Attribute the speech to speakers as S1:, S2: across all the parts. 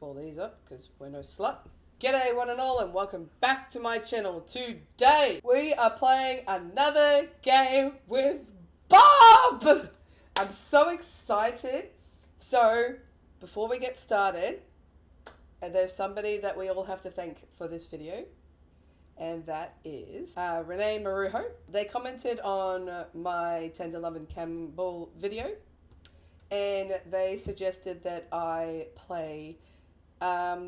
S1: pull these up because we're no slut. G'day one and all and welcome back to my channel. Today we are playing another game with Bob! I'm so excited. So before we get started, there's somebody that we all have to thank for this video. And that is RENEE Marujo. They commented on my Tender Lovin' Cannibal video. And they suggested that I play... I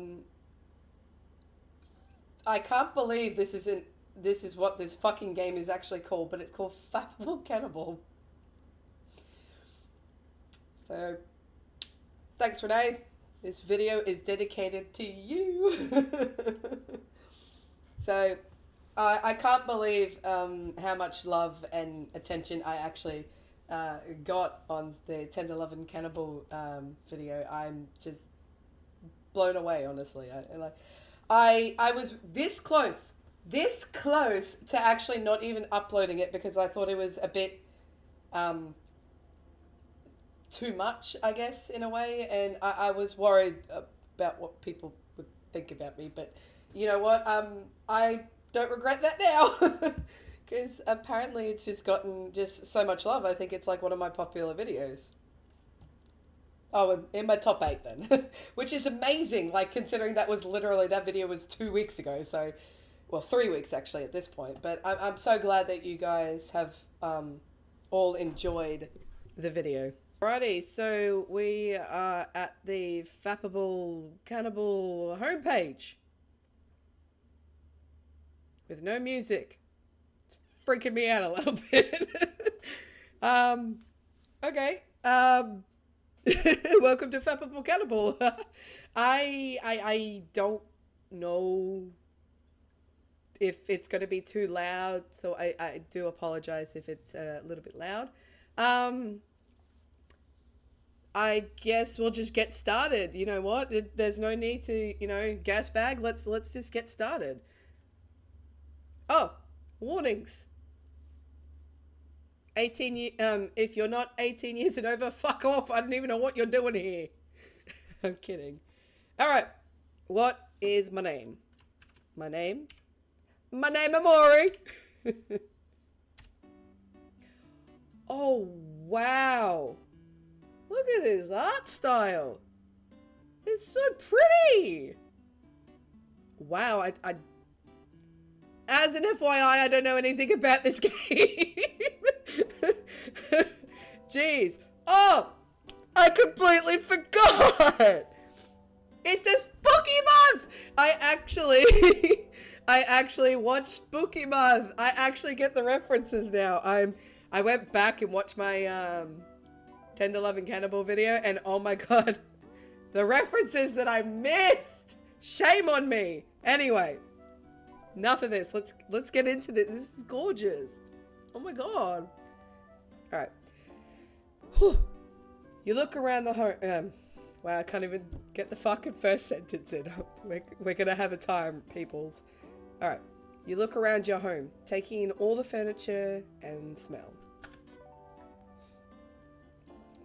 S1: can't believe this is what this fucking game is actually called, but it's called Fappable Cannibal. So, thanks RENEE. This video is dedicated to you. So, I can't believe how much love and attention I actually got on the Tender Lovin' Cannibal video. I'm just blown away, honestly. I was this close to actually not even uploading it because I thought it was a bit too much, I guess, in a way, and I was worried about what people would think about me, but you know what, I don't regret that now because apparently it's just gotten just so much love. I think it's like one of my popular videos. Oh, in my top 8 then, which is amazing, like considering that video was 2 weeks ago, so, well, 3 weeks actually at this point, but I'm so glad that you guys have all enjoyed the video. Alrighty, so we are at the Fappable Cannibal homepage with no music. It's freaking me out a little bit. Okay, welcome to Fappable Cannibal. I don't know if it's going to be too loud, so I do apologize if it's a little bit loud. I guess we'll just get started. You know what? There's no need to, gas bag. Let's just get started. Oh, warnings. 18 if you're not 18 years and over, fuck off. I don't even know what you're doing here. I'm kidding. All right. What is my name? My name Amori. Oh, wow. Look at his art style. It's so pretty. Wow, I as an FYI, I don't know anything about this game. Jeez. Oh, I completely forgot. It's a spooky month. I actually watched Spooky Month. I actually get the references now. I went back and watched my Tender Lovin' Cannibal video, and oh my god, the references that I missed. Shame on me. Anyway, enough of this. Let's get into this. This is gorgeous. Oh my god. All right. Whew. You look around the home. Wow, I can't even get the fucking first sentence in. We're gonna have a time, peoples. All right. You look around your home, taking in all the furniture and smell.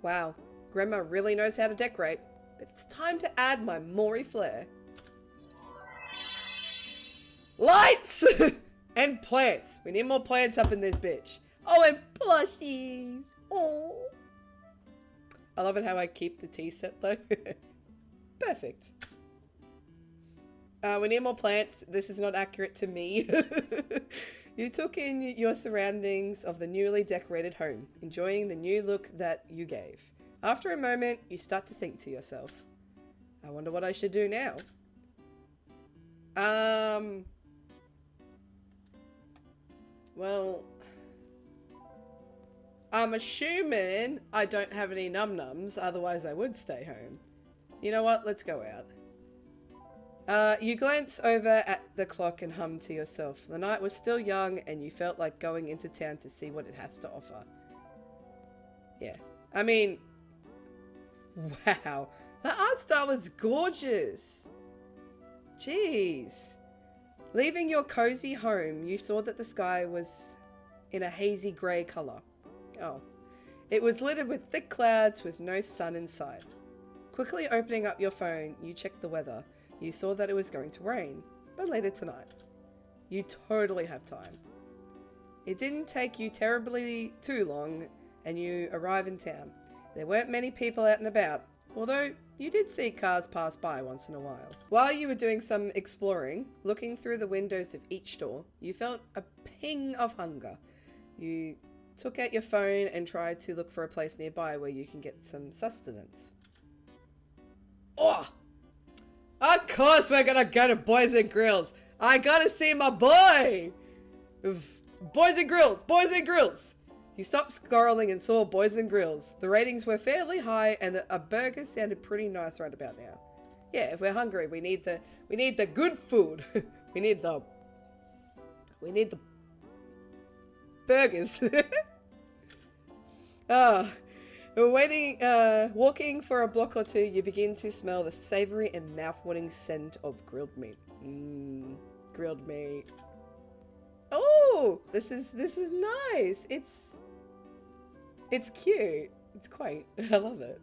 S1: Wow, Grandma really knows how to decorate, but it's time to add my Maury flair. Lights! And plants. We need more plants up in this bitch. Oh, and plushies. Oh. I love it how I keep the tea set though. Perfect. We need more plants. This is not accurate to me. You took in your surroundings of the newly decorated home, enjoying the new look that you gave. After a moment, you start to think to yourself, I wonder what I should do now. Well, I'm assuming I don't have any num-nums, otherwise I would stay home. You know what? Let's go out. You glance over at the clock and hum to yourself. The night was still young and you felt like going into town to see what it has to offer. Yeah. I mean, wow. The art style is gorgeous. Jeez. Leaving your cozy home, you saw that the sky was in a hazy grey colour. Oh. It was littered with thick clouds with no sun in sight. Quickly opening up your phone, you checked the weather. You saw that it was going to rain, but later tonight. You totally have time. It didn't take you terribly too long, and you arrive in town. There weren't many people out and about, although you did see cars pass by once in a while. While you were doing some exploring, looking through the windows of each store, you felt a ping of hunger. You took out your phone and tried to look for a place nearby where you can get some sustenance. Oh! Of course we're gonna go to Boys and Grills! I gotta see my boy! Boys and Grills! Boys and Grills! You stopped scrolling and saw Boys and Grills. The ratings were fairly high and a burger sounded pretty nice right about now. Yeah, if we're hungry, we need the good food. we need the burgers. Walking for a block or two, you begin to smell the savory and mouth-watering scent of grilled meat. Grilled meat. Oh, this is nice. It's cute. It's quaint. I love it.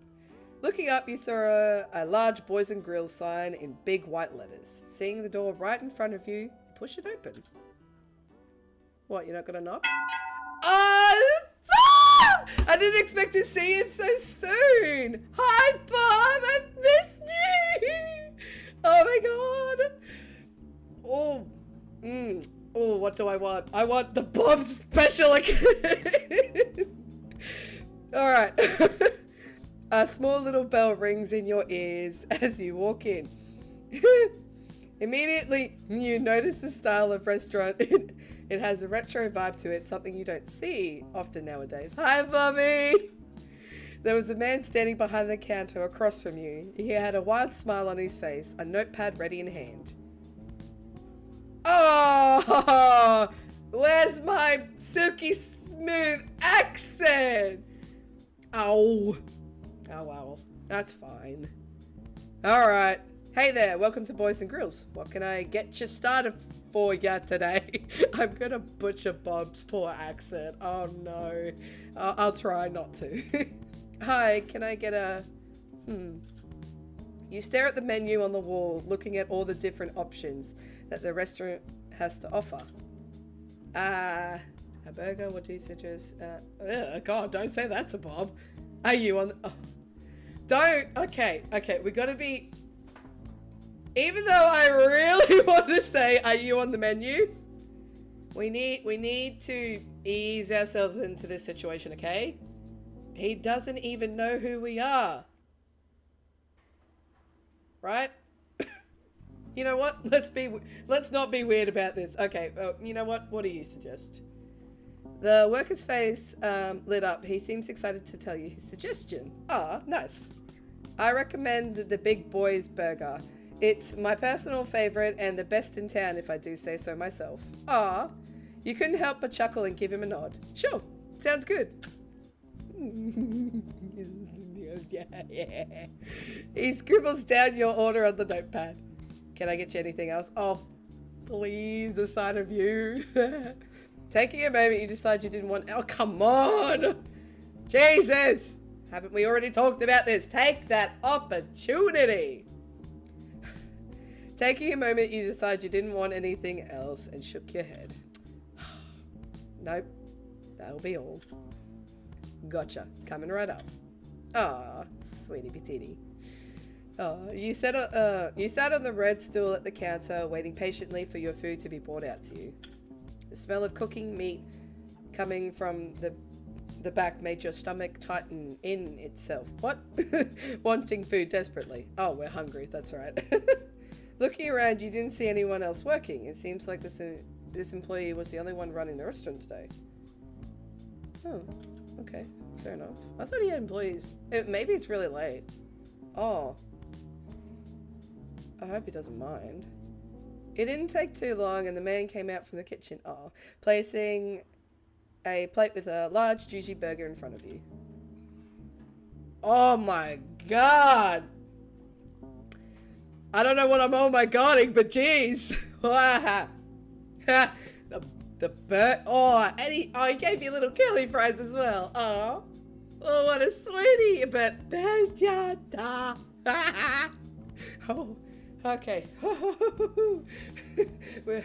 S1: Looking up, you saw a large Boys and Grills sign in big white letters. Seeing the door right in front of you, push it open. What, you're not gonna knock? I didn't expect to see him so soon. Hi, Bob. I've missed you. Oh my god. Oh. Oh, what do I want? I want the Bob special again. All right. A small little bell rings in your ears as you walk in. Immediately, you notice the style of restaurant. It has a retro vibe to it, something you don't see often nowadays. Hi, Bobby! There was a man standing behind the counter across from you. He had a wide smile on his face, a notepad ready in hand. Oh! Where's my silky smooth accent? Oh. Oh, well. That's fine. Alright. Hey there, welcome to Boys and Grills. What can I get you started for ya today? I'm gonna butcher Bob's poor accent. Oh no. I'll try not to. Hi, can I get a... You stare at the menu on the wall, looking at all the different options that the restaurant has to offer. A burger, what do you suggest? God, don't say that to Bob. Are you on the... Oh. Don't... Okay, we gotta be... Even though I really want to say, are you on the menu? We need to ease ourselves into this situation, okay? He doesn't even know who we are. Right? You know what? Let's not be weird about this. Okay, you know what? What do you suggest? The worker's face lit up. He seems excited to tell you his suggestion. Ah, nice. I recommend the Big Boys Burger. It's my personal favorite and the best in town, if I do say so myself. Ah, you couldn't help but chuckle and give him a nod. Sure, sounds good. Yeah. He scribbles down your order on the notepad. Can I get you anything else? Oh, please, a sign of you. Taking a moment, you decide you didn't want... Oh, come on! Jesus! Haven't we already talked about this? Take that opportunity! Taking a moment, you decide you didn't want anything else and shook your head. Nope, that'll be all. Gotcha, coming right up. Aw, sweetie patootie. Oh, you sat on the red stool at the counter, waiting patiently for your food to be brought out to you. The smell of cooking meat coming from the back made your stomach tighten in itself. What? Wanting food desperately. Oh, we're hungry, that's right. Looking around, you didn't see anyone else working. It seems like this employee was the only one running the restaurant today. Oh, okay, fair enough. I thought he had employees. Maybe it's really late. Oh. I hope he doesn't mind. It didn't take too long and the man came out from the kitchen, placing a plate with a large, juicy burger in front of you. Oh my god! I don't know what I'm oh my godding, but jeez! the bird. Oh, and he gave you little curly fries as well. Oh, what a sweetie! But Oh, okay. We're...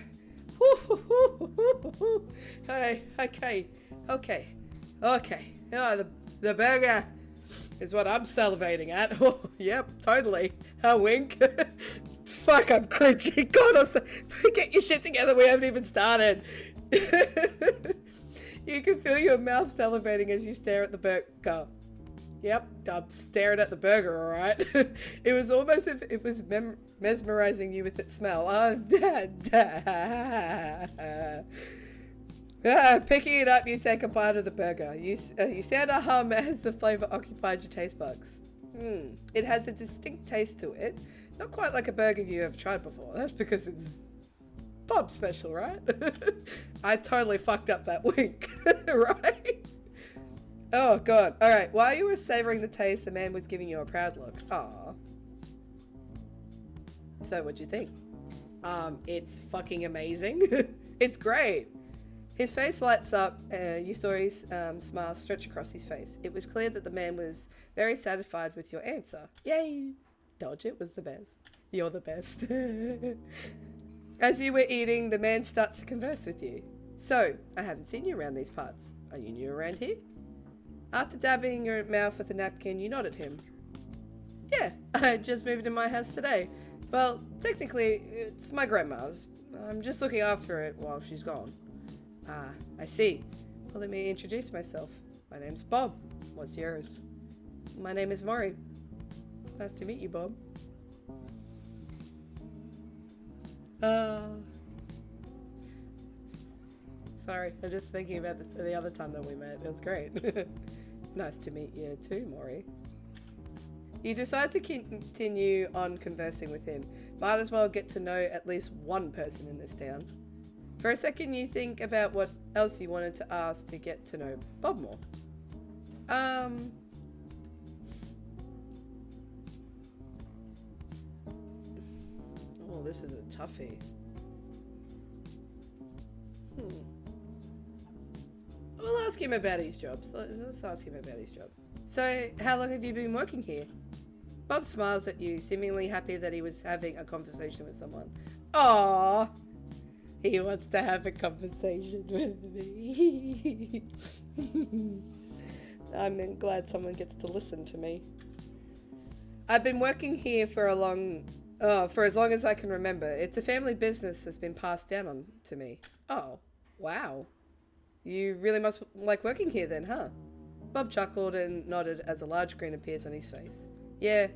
S1: Hey, okay. Oh, the burger is what I'm salivating at. Oh, yep, totally. A wink. Fuck, I'm cringing. God, get your shit together. We haven't even started. You can feel your mouth salivating as you stare at the burger. Yep, I'm staring at the burger, alright? It was almost as if it was mesmerizing you with its smell. Picking it up, you take a bite of the burger. You sound a hum as the flavor occupied your taste buds. It has a distinct taste to it. Not quite like a burger you have tried before. That's because it's Bob's special, right? I totally fucked up that wink, right? Oh, God. All right. While you were savoring the taste, the man was giving you a proud look. Aww. So, what'd you think? It's fucking amazing. It's great. His face lights up. You saw his smile stretch across his face. It was clear that the man was very satisfied with your answer. Yay. Told you it was the best. You're the best. As you were eating, the man starts to converse with you. So, I haven't seen you around these parts. Are you new around here? After dabbing your mouth with a napkin, you nodded him. Yeah, I just moved in my house today. Well, technically, it's my grandma's. I'm just looking after it while she's gone. Ah, I see. Well, let me introduce myself. My name's Bob. What's yours? My name is Maury. It's nice to meet you, Bob. Sorry, I'm just thinking about the other time that we met. It was great. Nice to meet you too, Maury. You decide to continue on conversing with him. Might as well get to know at least one person in this town. For a second, you think about what else you wanted to ask to get to know Bob more. Oh, this is a toughie. We'll ask him about his jobs. Let's ask him about his job. So, how long have you been working here? Bob smiles at you, seemingly happy that he was having a conversation with someone. Aww! He wants to have a conversation with me. I'm glad someone gets to listen to me. I've been working here for as long as I can remember. It's a family business that's been passed down on to me. Oh, wow. You really must like working here then, huh? Bob chuckled and nodded as a large grin appears on his face. Yeah,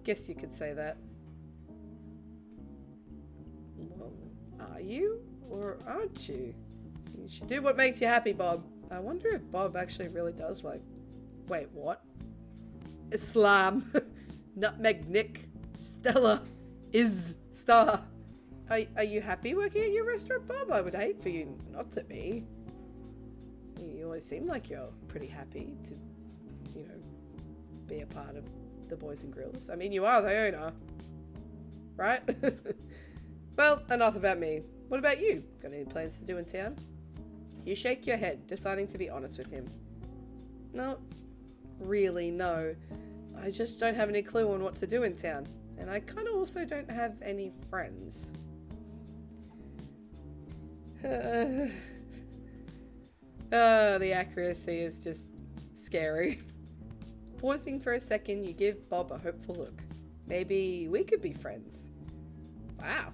S1: guess you could say that. Well, are you? Or aren't you? You should do what makes you happy, Bob. I wonder if Bob actually really does like... Wait, what? Islam. Nutmeg Nick. Stella. Is. Star. Are you happy working at your restaurant, Bob? I would hate for you not to be. You always seem like you're pretty happy to, you know, be a part of the Boys and Grills. I mean, you are the owner, right? Well, enough about me. What about you? Got any plans to do in town? You shake your head, deciding to be honest with him. No, really, no. I just don't have any clue on what to do in town. And I kind of also don't have any friends. The accuracy is just scary. Pausing for a second, you give Bob a hopeful look. Maybe we could be friends. Wow.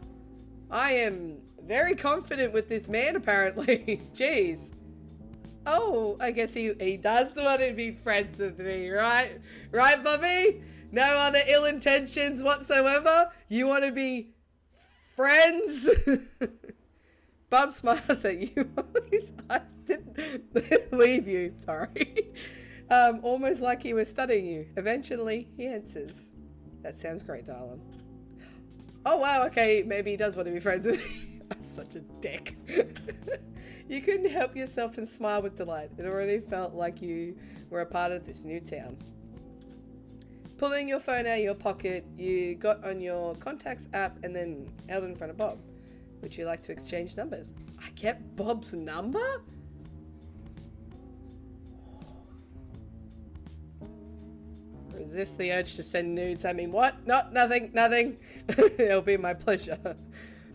S1: I am very confident with this man, apparently. Jeez. Oh, I guess he does want to be friends with me, right? Right, Bobby? No other ill intentions whatsoever? You want to be friends? Bob smiles at you. His eyes didn't leave you. Sorry. Almost like he was studying you. Eventually, he answers. That sounds great, darling. Oh, wow. Okay, maybe he does want to be friends with me. I'm such a dick. You couldn't help yourself and smile with delight. It already felt like you were a part of this new town. Pulling your phone out of your pocket, you got on your contacts app and then held in front of Bob. Would you like to exchange numbers? I get Bob's number? Or is Resist the urge to send nudes. I mean, what? Nothing. It'll be my pleasure.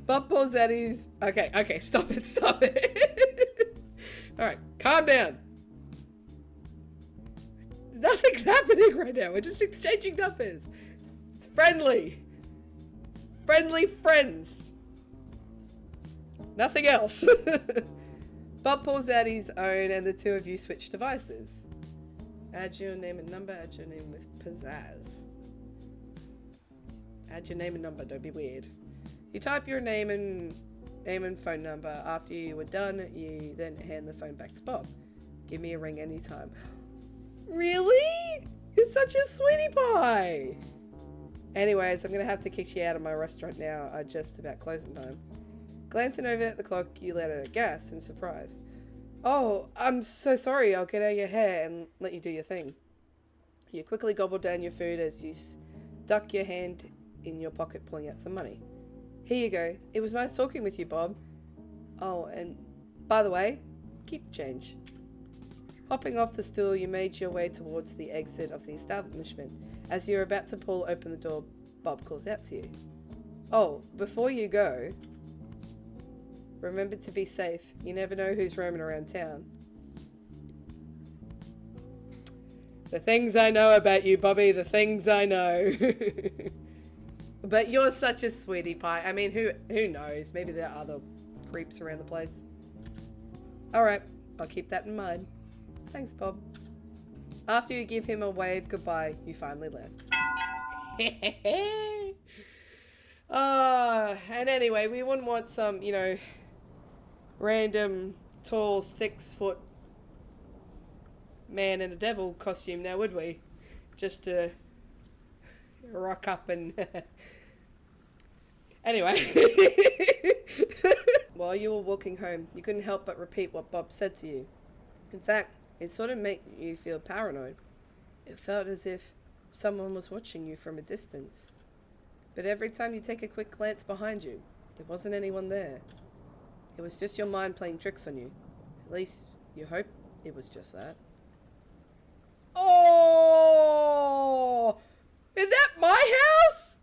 S1: Bob pulls out his... Okay, stop it. Alright, calm down. Nothing's happening right now. We're just exchanging numbers. It's friendly. Friendly friends. Nothing else. Bob pulls out his own and the two of you switch devices. Add your name and number, add your name with pizzazz. Add your name and number, don't be weird. You type your name and phone number. After you were done, you then hand the phone back to Bob. Give me a ring anytime. Really? You're such a sweetie pie. Anyways, I'm gonna have to kick you out of my restaurant now. Just about closing time. Glancing over at the clock, you let out a gasp in surprise. Oh, I'm so sorry. I'll get out your hair and let you do your thing. You quickly gobble down your food as you stuck your hand in your pocket, pulling out some money. Here you go. It was nice talking with you, Bob. Oh, and by the way, keep the change. Hopping off the stool, you made your way towards the exit of the establishment. As you're about to pull open the door, Bob calls out to you. Oh, before you go, remember to be safe. You never know who's roaming around town. The things I know about you, Bobby, the things I know. But you're such a sweetie pie. I mean, who knows? Maybe there are other creeps around the place. Alright, I'll keep that in mind. Thanks, Bob. After you give him a wave goodbye, you finally left. And anyway, we wouldn't want some, you know, random tall 6-foot man in a devil costume now, would we? Just to rock up and... Anyway. While you were walking home, you couldn't help but repeat what Bob said to you. In fact, it sort of made you feel paranoid. It felt as if someone was watching you from a distance. But every time you take a quick glance behind you, there wasn't anyone there. It was just your mind playing tricks on you. At least, you hope it was just that. Oh! Is that my house?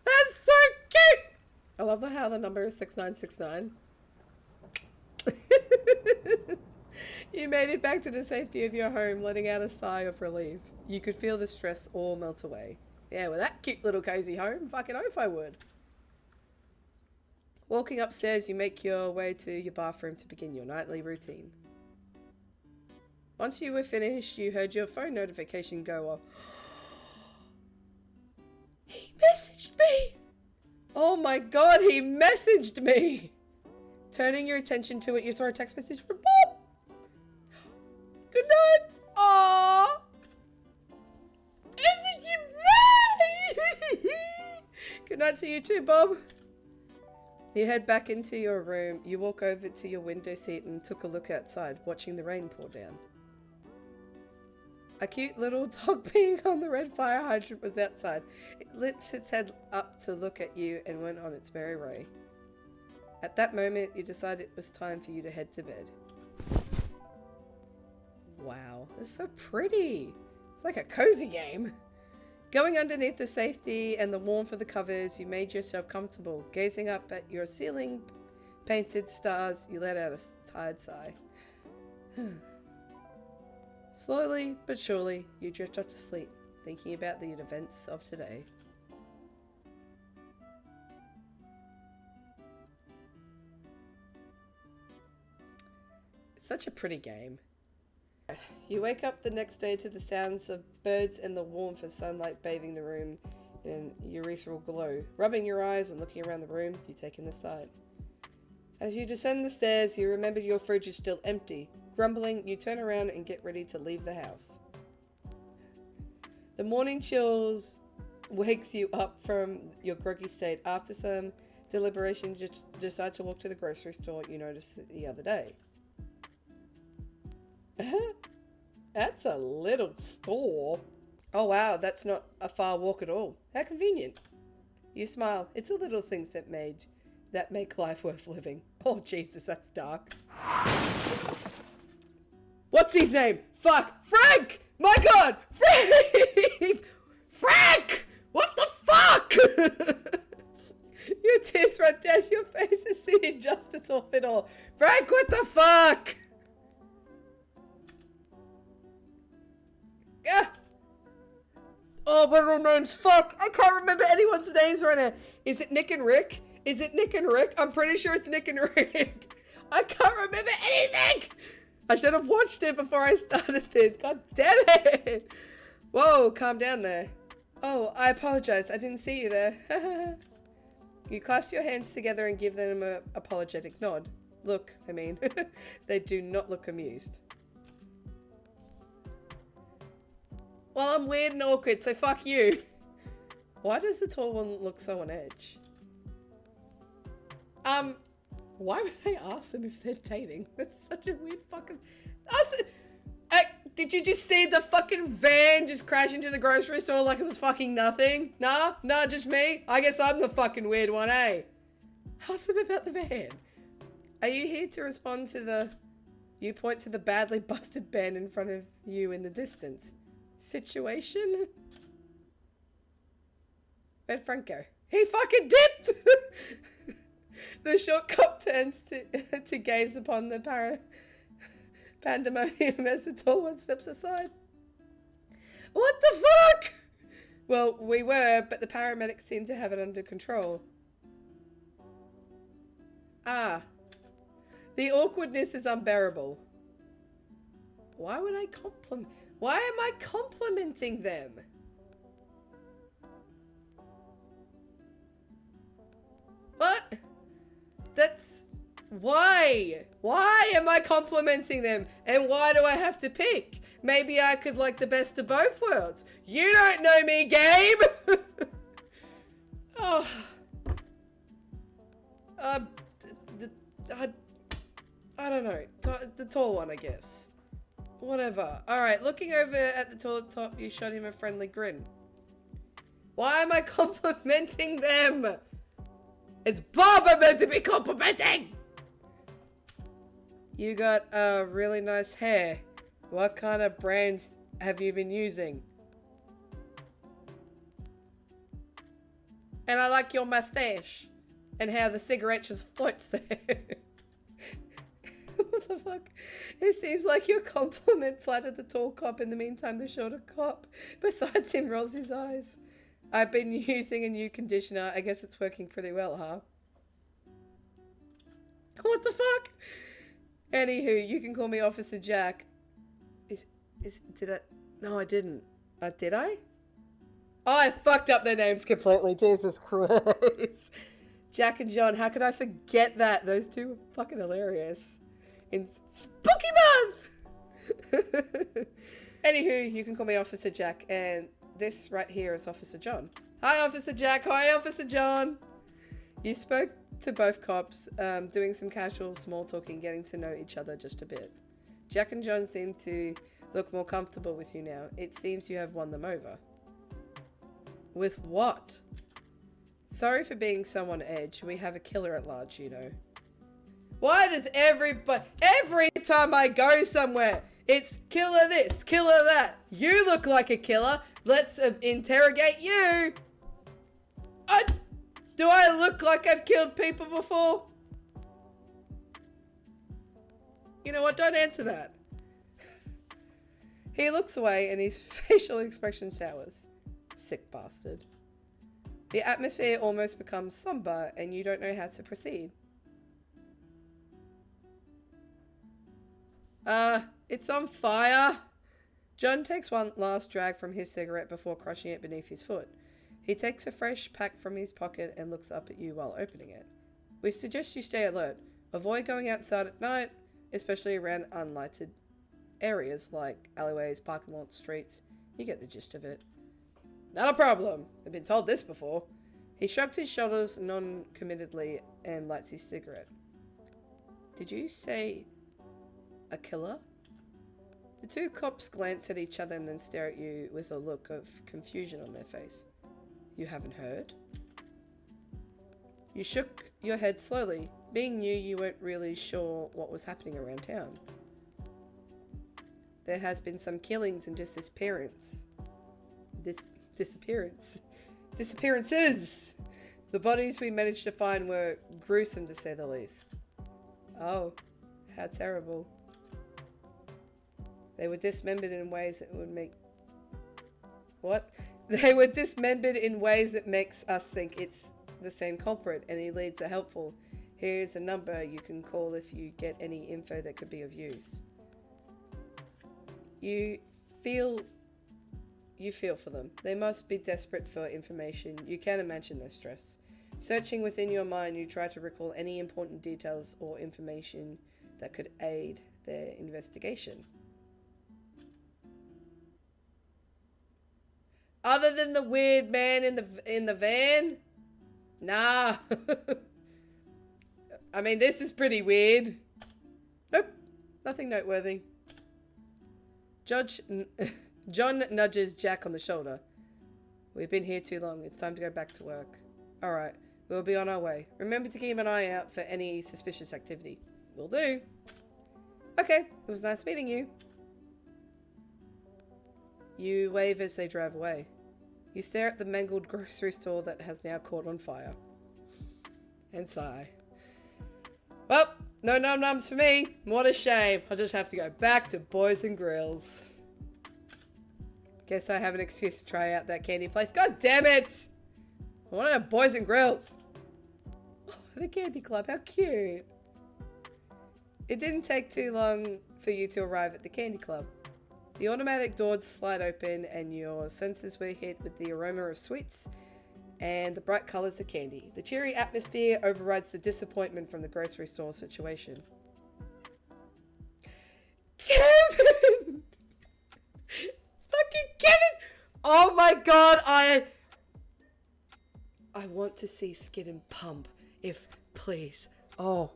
S1: That's so cute! I love how the number is 6969. You made it back to the safety of your home, letting out a sigh of relief. You could feel the stress all melt away. Yeah, with that cute little cozy home, fucking oath I would. Walking upstairs, you make your way to your bathroom to begin your nightly routine. Once you were finished, you heard your phone notification go off. He messaged me! Oh my god, he messaged me! Turning your attention to it, you saw a text message from Bob! Good night! Aww! Isn't it right? Good night to you too, Bob. You head back into your room. You walk over to your window seat and took a look outside, watching the rain pour down. A cute little dog peeing on the red fire hydrant was outside. It lifts its head up to look at you and went on its merry way. At that moment, you decided it was time for you to head to bed. Wow, it's so pretty. It's like a cozy game. Going underneath the safety and the warmth of the covers, you made yourself comfortable. Gazing up at your ceiling painted stars, you let out a tired sigh. Slowly but surely, you drift off to sleep, thinking about the events of today. It's such a pretty game. You wake up the next day to the sounds of birds and the warmth of sunlight bathing the room in an urethral glow. Rubbing your eyes and looking around the room, you take in the sight. As you descend the stairs, you remember your fridge is still empty. Grumbling, you turn around and get ready to leave the house. The morning chills wakes you up from your groggy state. After some deliberation, you decide to walk to the grocery store you noticed the other day. That's a little store. Oh wow, that's not a far walk at all. How convenient. You smile. It's the little things that make life worth living. Oh Jesus, that's dark. What's his name? Fuck! Frank! My god! Frank! Your tears run down your face as the injustice of it all. Frank, what the fuck? Ah. Oh, what are their names? Fuck, I can't remember anyone's names right now. Is it Nick and Rick? Is it Nick and Rick? I'm pretty sure it's Nick and Rick. I can't remember anything. I should have watched it before I started this. God damn it. Whoa, calm down there. Oh, I apologize. I didn't see you there. You clasp your hands together and give them an apologetic nod. Look, I mean, they do not look amused. Well, I'm weird and awkward, so fuck you. Why does the tall one look so on edge? Why would I ask them if they're dating? That's such a weird fucking... Did you just see the fucking van just crash into the grocery store like it was fucking nothing? Nah, just me? I guess I'm the fucking weird one, eh? Ask them about the van. Are you here to respond to the... You point to the badly busted van in front of you in the distance. Situation? Where'd Frank go? He fucking dipped! The short cop turns to gaze upon the pandemonium as the tall one steps aside. What the fuck? Well, we were, but the paramedics seem to have it under control. Ah. The awkwardness is unbearable. Why am I complimenting them? What? That's... Why? Why am I complimenting them? And why do I have to pick? Maybe I could like the best of both worlds. You don't know me, game! Oh. I don't know. The tall one, I guess. Whatever. Alright, looking over at the toilet top, you shot him a friendly grin. Why am I complimenting them? It's Barbara meant to be complimenting! You got really nice hair. What kind of brands have you been using? And I like your mustache. And how the cigarette just floats there. What the fuck? It seems like your compliment flattered the tall cop. In the meantime, the shorter cop besides him rolls his eyes. I've been using a new conditioner. I guess it's working pretty well, huh? What the fuck? Anywho, you can call me Officer Jack. Did I? No, I didn't. Did I? Oh, I fucked up their names completely. Jesus Christ. Jack and John, how could I forget that? Those two were fucking hilarious. In Spooky Month! Anywho, you can call me Officer Jack, and this right here is Officer John. Hi, Officer Jack. Hi, Officer John. You spoke to both cops, doing some casual small talking, getting to know each other just a bit. Jack and John seem to look more comfortable with you now. It seems you have won them over. With what? Sorry for being so on edge. We have a killer at large, you know. Why does every time I go somewhere, it's killer this, killer that. You look like a killer. Let's interrogate you. Do I look like I've killed people before? You know what? Don't answer that. He looks away and his facial expression sours. Sick bastard. The atmosphere almost becomes somber and you don't know how to proceed. It's on fire. John takes one last drag from his cigarette before crushing it beneath his foot. He takes a fresh pack from his pocket and looks up at you while opening it. We suggest you stay alert. Avoid going outside at night, especially around unlighted areas like alleyways, parking lots, streets. You get the gist of it. Not a problem. I've been told this before. He shrugs his shoulders non-committedly and lights his cigarette. Did you say a killer? The two cops glance at each other and then stare at you with a look of confusion on their face. You haven't heard? You shook your head slowly. Being new, you weren't really sure what was happening around town. There has been some killings and disappearance. Disappearance. Disappearances! The bodies we managed to find were gruesome to say the least. Oh, how terrible. They were dismembered in ways that would make... What? They were dismembered in ways that makes us think it's the same culprit. Any leads are helpful. Here's a number you can call if you get any info that could be of use. You feel for them. They must be desperate for information. You can imagine their stress. Searching within your mind, you try to recall any important details or information that could aid their investigation. Other than the weird man in the van? Nah. I mean, this is pretty weird. Nope. Nothing noteworthy. John nudges Jack on the shoulder. We've been here too long. It's time to go back to work. Alright. We'll be on our way. Remember to keep an eye out for any suspicious activity. Will do. Okay. It was nice meeting you. You wave as they drive away. You stare at the mangled grocery store that has now caught on fire. And sigh. Well, no num-nums for me. What a shame. I'll just have to go back to Boys and Grills. Guess I have an excuse to try out that candy place. God damn it! I want to have Boys and Grills. Oh, the candy club. How cute. It didn't take too long for you to arrive at the candy club. The automatic doors slide open and your senses were hit with the aroma of sweets and the bright colours of candy. The cheery atmosphere overrides the disappointment from the grocery store situation. Kevin! Fucking Kevin! Oh my god, I want to see Skid and Pump. If, please. Oh,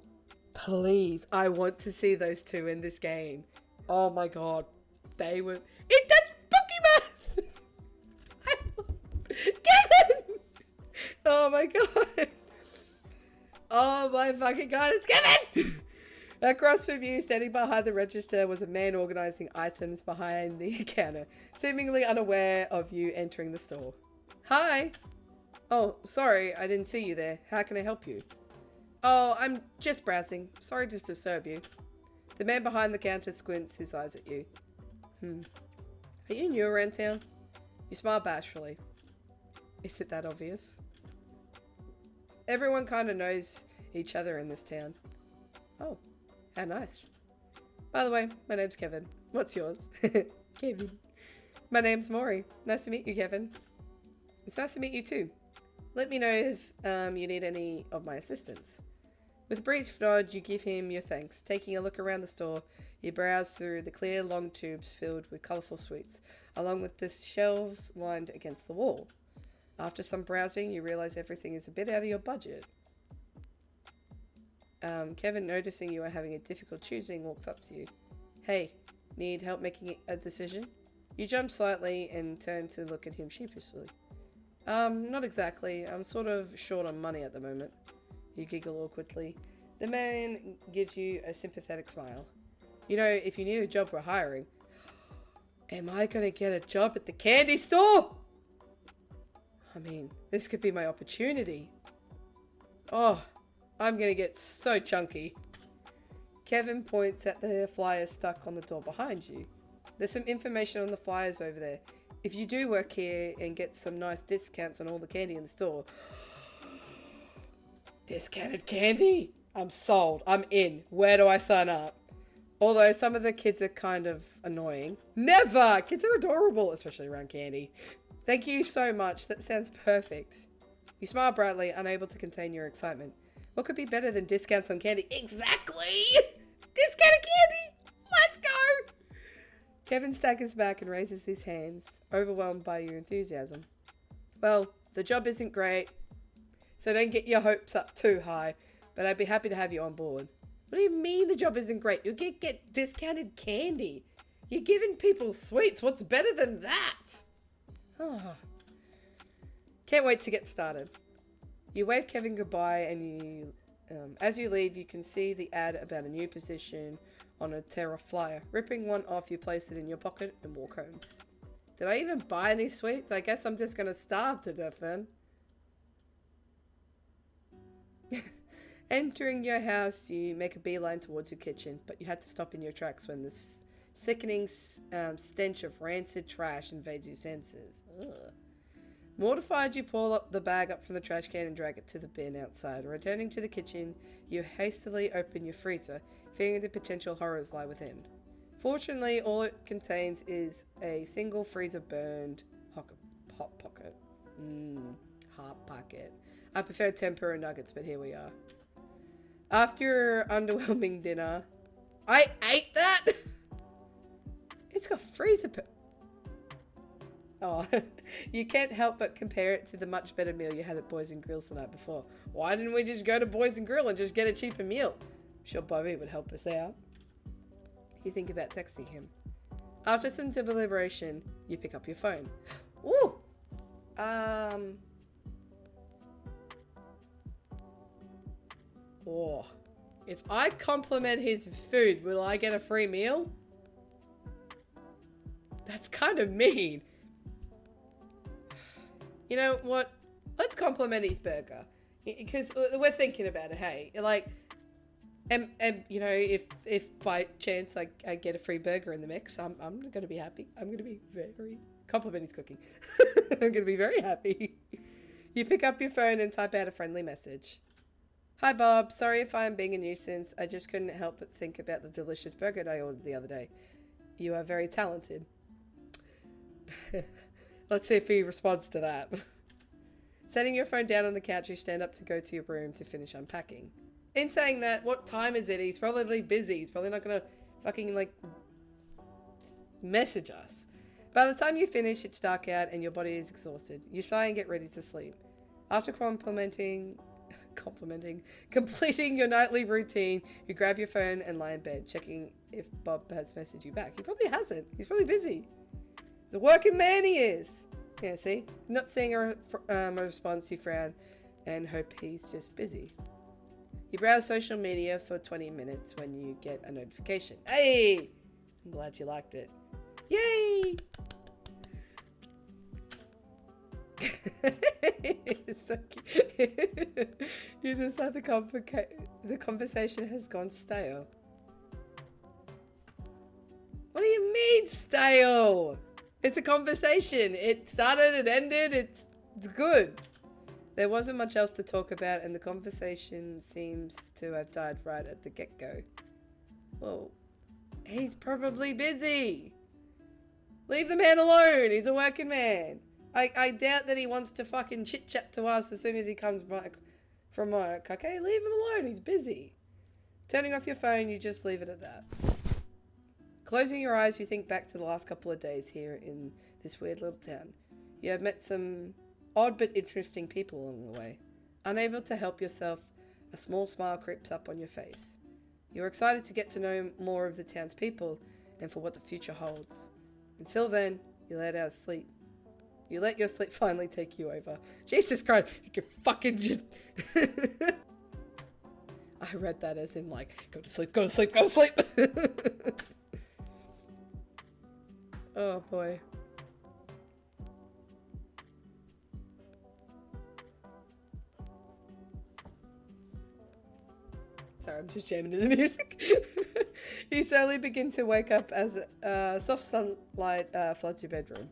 S1: please. I want to see those two in this game. Oh my god. They were... That's Pokemon! Kevin! Oh my god. Oh my fucking god, it's Kevin! Across from you, standing behind the register, was a man organizing items behind the counter, seemingly unaware of you entering the store. Hi! Oh, sorry, I didn't see you there. How can I help you? Oh, I'm just browsing. Sorry to disturb you. The man behind the counter squints his eyes at you. Are you new around town? You smile bashfully. Is it that obvious? Everyone kind of knows each other in this town. Oh, how nice. By the way, my name's Kevin. What's yours? Kevin. My name's Maury. Nice to meet you, Kevin. It's nice to meet you too. Let me know if you need any of my assistance. With a brief nod, you give him your thanks. Taking a look around the store, you browse through the clear, long tubes filled with colourful sweets, along with the shelves lined against the wall. After some browsing, you realise everything is a bit out of your budget. Kevin, noticing you are having a difficult choosing, walks up to you. Hey, need help making a decision? You jump slightly and turn to look at him sheepishly. Not exactly. I'm sort of short on money at the moment. You giggle awkwardly. The man gives you a sympathetic smile. You know, if you need a job, we're hiring. Am I gonna get a job at the candy store? I mean, this could be my opportunity. Oh, I'm gonna get so chunky. Kevin points at the flyers stuck on the door behind you. There's some information on the flyers over there. If you do work here and get some nice discounts on all the candy in the store... Discounted candy? I'm sold. I'm in. Where do I sign up? Although some of the kids are kind of annoying. Never! Kids are adorable, especially around candy. Thank you so much. That sounds perfect. You smile brightly, unable to contain your excitement. What could be better than discounts on candy? Exactly! Discounted candy! Let's go! Kevin staggers back and raises his hands, overwhelmed by your enthusiasm. Well, the job isn't great, so don't get your hopes up too high, but I'd be happy to have you on board. What do you mean the job isn't great? You get discounted candy. You're giving people sweets. What's better than that? Oh. Can't wait to get started. You wave Kevin goodbye and as you leave, you can see the ad about a new position on a Terra flyer. Ripping one off, you place it in your pocket and walk home. Did I even buy any sweets? I guess I'm just gonna starve to death then. Entering your house, you make a beeline towards your kitchen, but you had to stop in your tracks when the sickening stench of rancid trash invades your senses. Ugh. Mortified, you pull up the bag up from the trash can and drag it to the bin outside. Returning to the kitchen, you hastily open your freezer, fearing the potential horrors lie within. Fortunately, all it contains is a single freezer burned hot pocket. Hot pocket. I prefer tempura nuggets, but here we are. After your underwhelming dinner, I ate that. It's got freezer. Oh, you can't help but compare it to the much better meal you had at Boys and Grills the night before. Why didn't we just go to Boys and Grill and just get a cheaper meal? I'm sure Bobby would help us out. You think about texting him. After some deliberation, you pick up your phone. Ooh! Oh. If I compliment his food, will I get a free meal? That's kind of mean. You know what? Let's compliment his burger. Because we're thinking about it, hey? Like, and you know, if by chance I get a free burger in the mix, I'm going to be happy. I'm going to be very... Compliment his cooking. I'm going to be very happy. You pick up your phone and type out a friendly message. Hi, Bob. Sorry if I'm being a nuisance. I just couldn't help but think about the delicious burger I ordered the other day. You are very talented. Let's see if he responds to that. Setting your phone down on the couch, you stand up to go to your room to finish unpacking. In saying that, what time is it? He's probably busy. He's probably not going to fucking, like, message us. By the time you finish, it's dark out and your body is exhausted. You sigh and get ready to sleep. After completing your nightly routine, you grab your phone and lie in bed, checking if Bob has messaged you back. He probably hasn't. He's probably busy. He's a working man, he is. Yeah, see? Not seeing a response, you frown and hope he's just busy. You browse social media for 20 minutes when you get a notification. Hey! I'm glad you liked it. Yay! So you just had the conversation has gone stale. What do you mean stale? It's a conversation. It started, it ended, it's good. There wasn't much else to talk about and the conversation seems to have died right at the get-go. Well, he's probably busy. Leave the man alone. He's a working man. I doubt that he wants to fucking chit-chat to us as soon as he comes back from work. Okay, leave him alone. He's busy. Turning off your phone, you just leave it at that. Closing your eyes, you think back to the last couple of days here in this weird little town. You have met some odd but interesting people along the way. Unable to help yourself, a small smile creeps up on your face. You're excited to get to know more of the town's people and for what the future holds. Until then, you let out sleep. You let your sleep finally take you over. Jesus Christ, you can fucking just... I read that as in like, go to sleep, go to sleep, go to sleep! Oh boy. Sorry, I'm just jamming to the music. You slowly begin to wake up as soft sunlight floods your bedroom.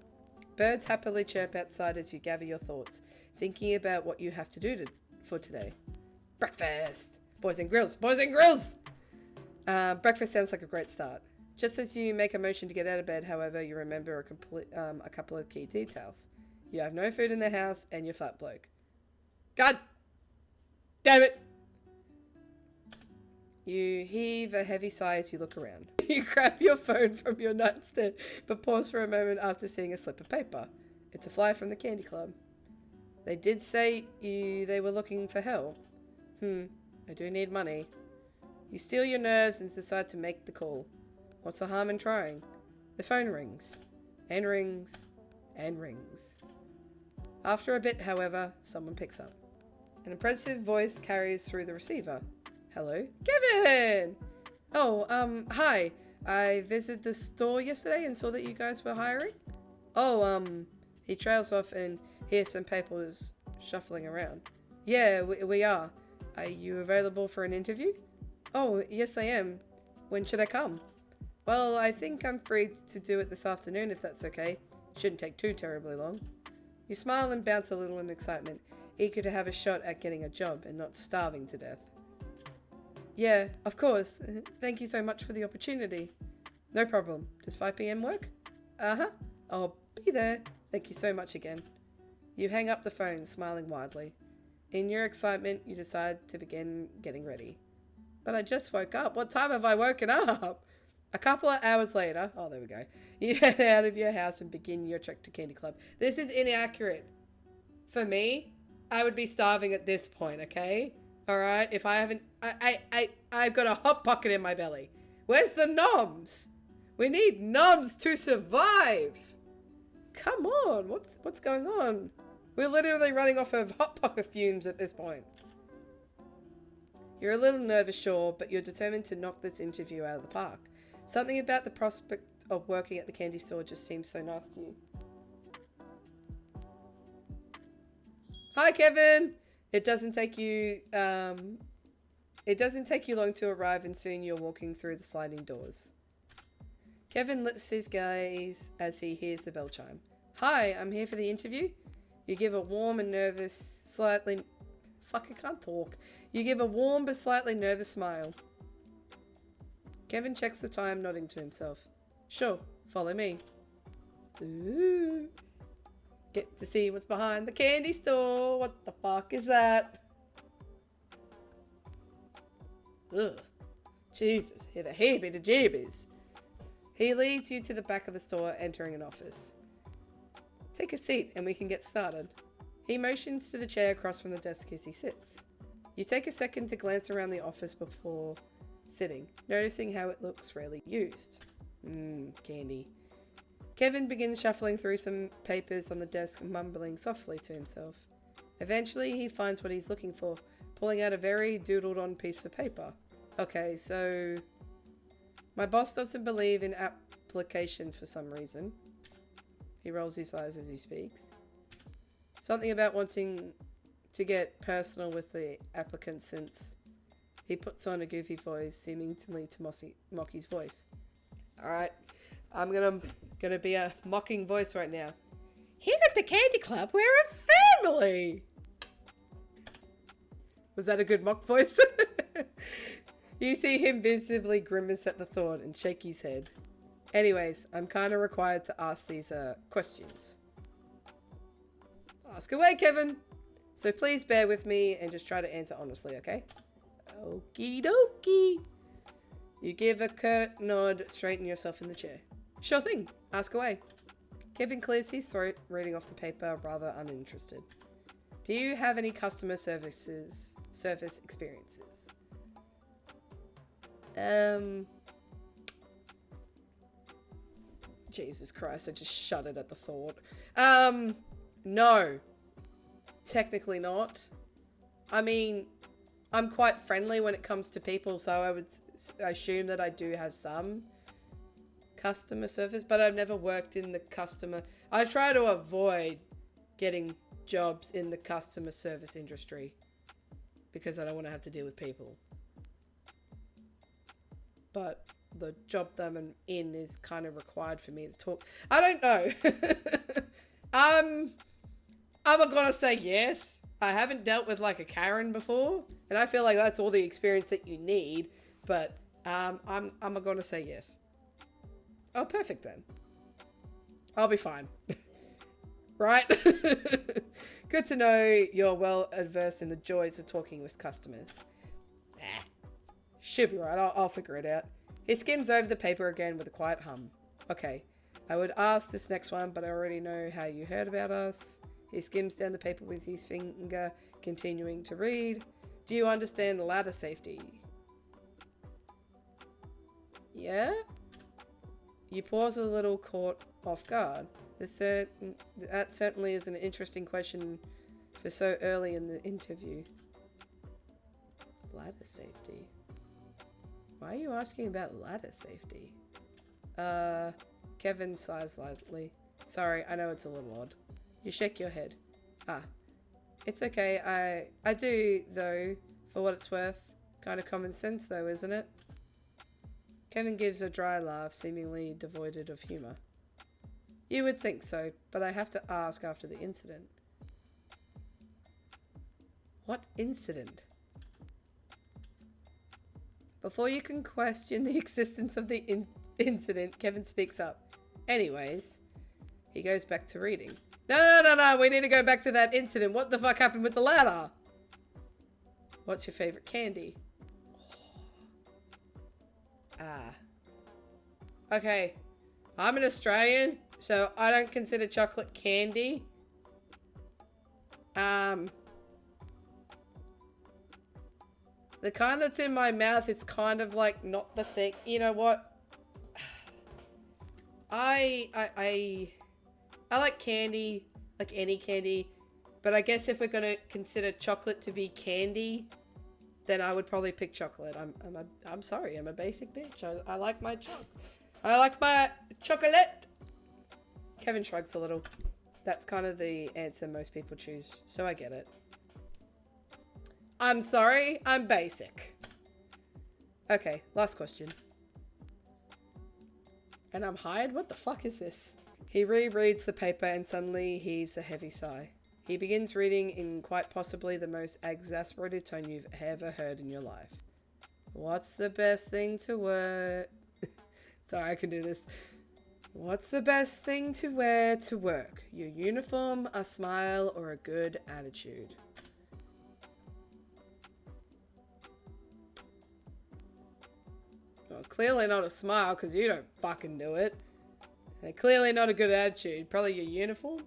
S1: Birds happily chirp outside as you gather your thoughts, thinking about what you have to do for today. Breakfast! Boys and Grills! Boys and Grills! Breakfast sounds like a great start. Just as you make a motion to get out of bed, however, you remember a couple of key details. You have no food in the house and you're fat bloke. God damn it! You heave a heavy sigh as you look around. You grab your phone from your nightstand, but pause for a moment after seeing a slip of paper. It's a flyer from the Candy Club. They did say they were looking for help. I do need money. You steel your nerves and decide to make the call. What's the harm in trying? The phone rings. And rings. And rings. After a bit, however, someone picks up. An impressive voice carries through the receiver. Hello? Kevin! Oh, hi. I visited the store yesterday and saw that you guys were hiring. Oh, he trails off and hears some papers shuffling around. Yeah, we are. Are you available for an interview? Oh, yes I am. When should I come? Well, I think I'm free to do it this afternoon if that's okay. Shouldn't take too terribly long. You smile and bounce a little in excitement, eager to have a shot at getting a job and not starving to death. Yeah, of course. Thank you so much for the opportunity. No problem. Does 5 p.m. work? Uh-huh. I'll be there. Thank you so much again. You hang up the phone, smiling widely. In your excitement, you decide to begin getting ready. But I just woke up. What time have I woken up? A couple of hours later, oh, there we go. You head out of your house and begin your trek to Candy Club. This is inaccurate. For me, I would be starving at this point, okay? All right? If I haven't, I've got a hot pocket in my belly. Where's the noms? We need noms to survive. Come on, what's going on? We're literally running off of hot pocket fumes at this point. You're a little nervous, sure, but you're determined to knock this interview out of the park. Something about the prospect of working at the candy store just seems so nice to you. Hi, Kevin! It doesn't take you long to arrive and soon you're walking through the sliding doors. Kevin lifts his gaze as he hears the bell chime. Hi, I'm here for the interview. You give a warm and nervous, slightly... Fuck, I can't talk. You give a warm but slightly nervous smile. Kevin checks the time, nodding to himself. Sure, follow me. Ooh. Get to see what's behind the candy store. What the fuck is that? Ugh. Jesus, hit a heebie to jeebies. He leads you to the back of the store, entering an office. Take a seat and we can get started. He motions to the chair across from the desk as he sits. You take a second to glance around the office before sitting, noticing how it looks rarely used. Candy. Kevin begins shuffling through some papers on the desk, mumbling softly to himself. Eventually, he finds what he's looking for, pulling out a very doodled-on piece of paper. Okay, so... My boss doesn't believe in applications for some reason. He rolls his eyes as he speaks. Something about wanting to get personal with the applicant since he puts on a goofy voice, seemingly to mock his voice. Alright, I'm gonna be a mocking voice right now. Here at the Candy Club, we're a family! Was that a good mock voice? You see him visibly grimace at the thought and shake his head. Anyways, I'm kind of required to ask these questions. Ask away, Kevin! So please bear with me and just try to answer honestly, okay? Okie dokie. You give a curt nod, straighten yourself in the chair. Sure thing, ask away. Kevin clears his throat, reading off the paper, rather uninterested. Do you have any customer service experiences? Jesus Christ, I just shuddered at the thought. No. Technically not. I mean, I'm quite friendly when it comes to people, so I would assume that I do have some customer service, but I've never worked in the customer... I try to avoid getting jobs in the customer service industry because I don't want to have to deal with people. But the job that I'm in is kind of required for me to talk. I don't know. I'm gonna say yes. I haven't dealt with like a Karen before, and I feel like that's all the experience that you need. But I'm gonna say yes. Oh, perfect then. I'll be fine. Right? Good to know you're well adversed in the joys of talking with customers. Should be right. I'll figure it out. He skims over the paper again with a quiet hum. Okay, I would ask this next one, but I already know how you heard about us. He skims down the paper with his finger, continuing to read. Do you understand ladder safety? Yeah? You pause a little, caught off guard. That certainly is an interesting question for so early in the interview. Ladder safety? Why are you asking about ladder safety? Kevin sighs lightly. Sorry, I know it's a little odd. You shake your head. Ah. It's okay. I do, though, for what it's worth. Kind of common sense, though, isn't it? Kevin gives a dry laugh, seemingly devoid of humour. You would think so, but I have to ask after the incident. What incident? Before you can question the existence of the incident, Kevin speaks up. Anyways, he goes back to reading. No, we need to go back to that incident. What the fuck happened with the ladder? What's your favourite candy? Ah. Okay. I'm an Australian, so I don't consider chocolate candy. The kind that's in my mouth is kind of like not the thing. You know what? I like candy, like any candy, but I guess if we're gonna consider chocolate to be candy, then I would probably pick chocolate. I'm sorry, I'm a basic bitch. I like my I like my chocolate. Kevin shrugs a little. That's kind of the answer most people choose, so I get it. I'm sorry, I'm basic. Okay, last question. And I'm hired? What the fuck is this? He rereads the paper and suddenly heaves a heavy sigh. He begins reading in quite possibly the most exasperated tone you've ever heard in your life. What's the best thing to wear? Sorry, I can do this. What's the best thing to wear to work? Your uniform, a smile, or a good attitude? Well, clearly not a smile because you don't fucking do it. And clearly not a good attitude. Probably your uniform.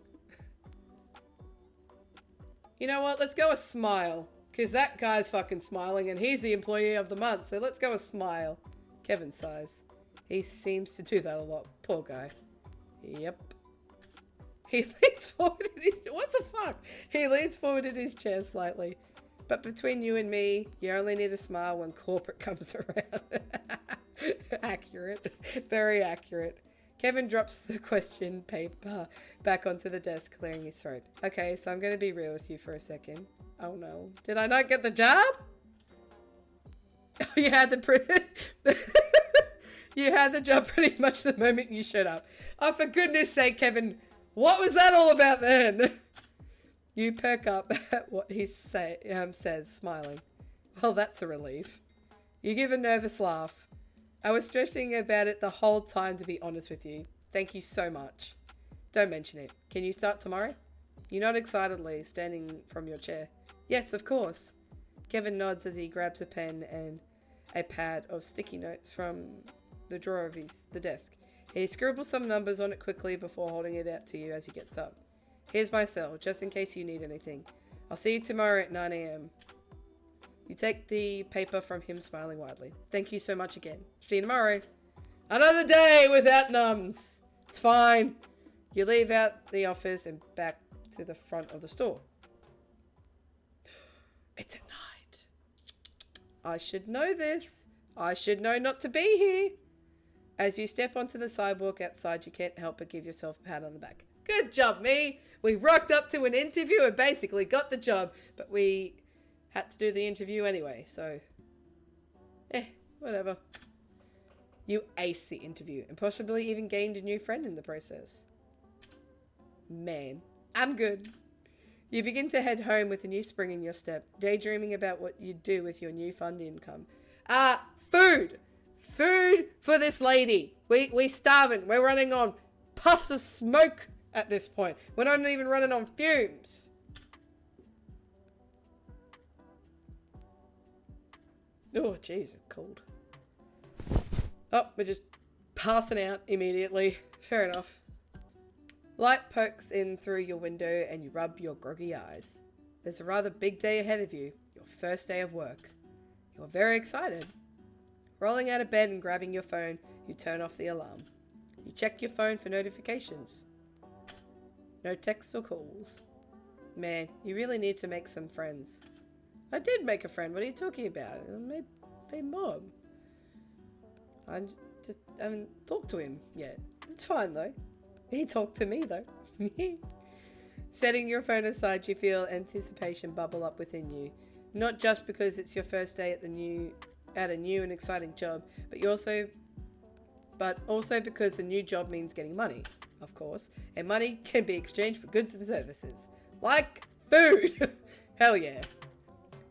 S1: You know what? Let's go a smile. Because that guy's fucking smiling and he's the employee of the month. So let's go a smile. Kevin sighs. He seems to do that a lot. Poor guy. Yep. He leans forward in his... What the fuck? He leans forward in his chair slightly. But between you and me, you only need a smile when corporate comes around. Accurate. Very accurate. Kevin drops the question paper back onto the desk, clearing his throat. Okay, so I'm going to be real with you for a second. Oh no. Did I not get the job? You had you had the job pretty much the moment you showed up. Oh, for goodness sake, Kevin. What was that all about then? You perk up at what he says, smiling. Well, that's a relief. You give a nervous laugh. I was stressing about it the whole time, to be honest with you. Thank you so much. Don't mention it. Can you start tomorrow? You nod excitedly, standing from your chair. Yes, of course. Kevin nods as he grabs a pen and a pad of sticky notes from the drawer of the desk. He scribbles some numbers on it quickly before holding it out to you as he gets up. Here's my cell, just in case you need anything. I'll see you tomorrow at 9 AM. You take the paper from him, smiling widely. Thank you so much again. See you tomorrow. Another day without nums. It's fine. You leave out the office and back to the front of the store. It's at night. I should know this. I should know not to be here. As you step onto the sidewalk outside, you can't help but give yourself a pat on the back. Good job, me. We rocked up to an interview and basically got the job, but we had to do the interview anyway, so whatever. You aced the interview and possibly even gained a new friend in the process. Man, I'm good. You begin to head home with a new spring in your step, daydreaming about what you'd do with your newfound income. Food! Food for this lady. We starving. We're running on puffs of smoke at this point. We're not even running on fumes. Oh, jeez, it's cold. Oh, we're just passing out immediately. Fair enough. Light pokes in through your window and you rub your groggy eyes. There's a rather big day ahead of you, your first day of work. You're very excited. Rolling out of bed and grabbing your phone, you turn off the alarm. You check your phone for notifications. No texts or calls. Man, you really need to make some friends. I did make a friend. What are you talking about? I made Mom. I just haven't talked to him yet. It's fine though. He talked to me though. Setting your phone aside, you feel anticipation bubble up within you. Not just because it's your first day at a new and exciting job, but also because a new job means getting money, of course, and money can be exchanged for goods and services, like food. Hell yeah.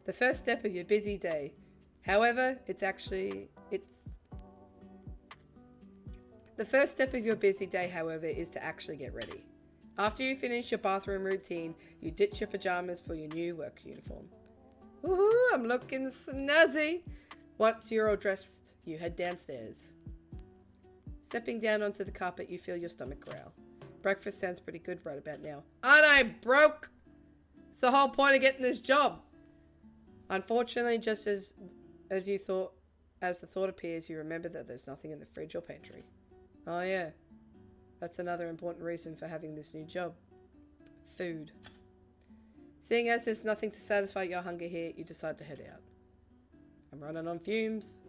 S1: The first step of your busy day. However, the first step of your busy day, however, is to actually get ready. After you finish your bathroom routine, you ditch your pajamas for your new work uniform. Woohoo, I'm looking snazzy. Once you're all dressed, you head downstairs. Stepping down onto the carpet, you feel your stomach growl. Breakfast sounds pretty good right about now. Aren't I broke? It's the whole point of getting this job. Unfortunately, just as the thought appears, you remember that there's nothing in the fridge or pantry. Oh yeah, that's another important reason for having this new job. Food. Seeing as there's nothing to satisfy your hunger here, you decide to head out. I'm running on fumes.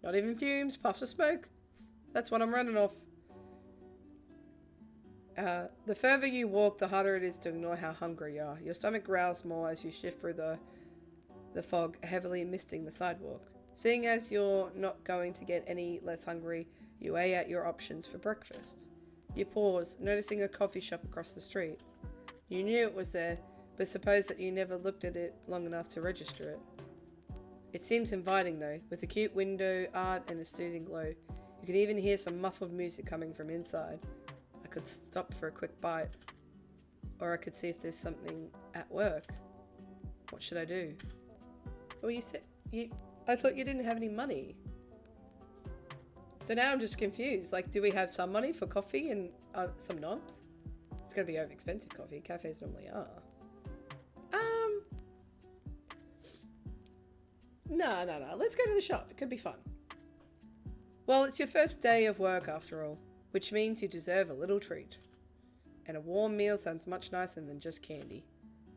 S1: Not even fumes, puffs of smoke. That's what I'm running off. The further you walk, the harder it is to ignore how hungry you are. Your stomach growls more as you shift through the fog, heavily misting the sidewalk. Seeing as you're not going to get any less hungry, you weigh out your options for breakfast. You pause, noticing a coffee shop across the street. You knew it was there, but suppose that you never looked at it long enough to register it. It seems inviting though, with a cute window, art and a soothing glow. You can even hear some muffled music coming from inside. I could stop for a quick bite. Or I could see if there's something at work. What should I do? Well, I thought you didn't have any money. So now I'm just confused. Like, do we have some money for coffee and some knobs? It's going to be over expensive coffee. Cafes normally are. No. Let's go to the shop. It could be fun. Well, it's your first day of work after all, which means you deserve a little treat. And a warm meal sounds much nicer than just candy.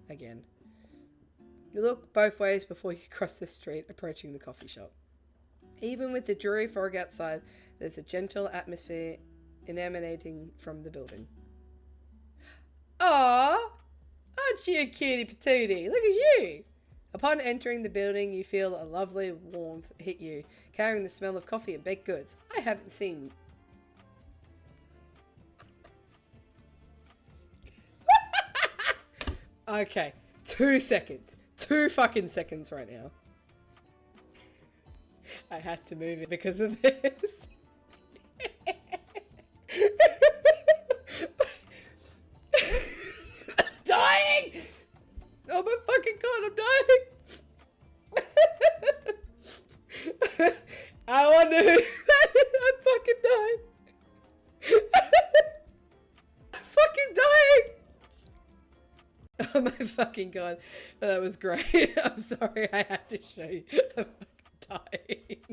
S1: Again. You look both ways before you cross the street, approaching the coffee shop. Even with the dreary fog outside, there's a gentle atmosphere emanating from the building. Aww! Aren't you a cutie patootie? Look at you! Upon entering the building, you feel a lovely warmth hit you, carrying the smell of coffee and baked goods. I haven't seen... Okay, 2 seconds. 2 fucking seconds right now. I had to move it because of this. I'm dying! Oh my fucking god, I'm dying! I wonder who... I'm fucking dying! I'm fucking dying! Oh my fucking god. That was great. I'm sorry I had to show you. I'm fucking dying.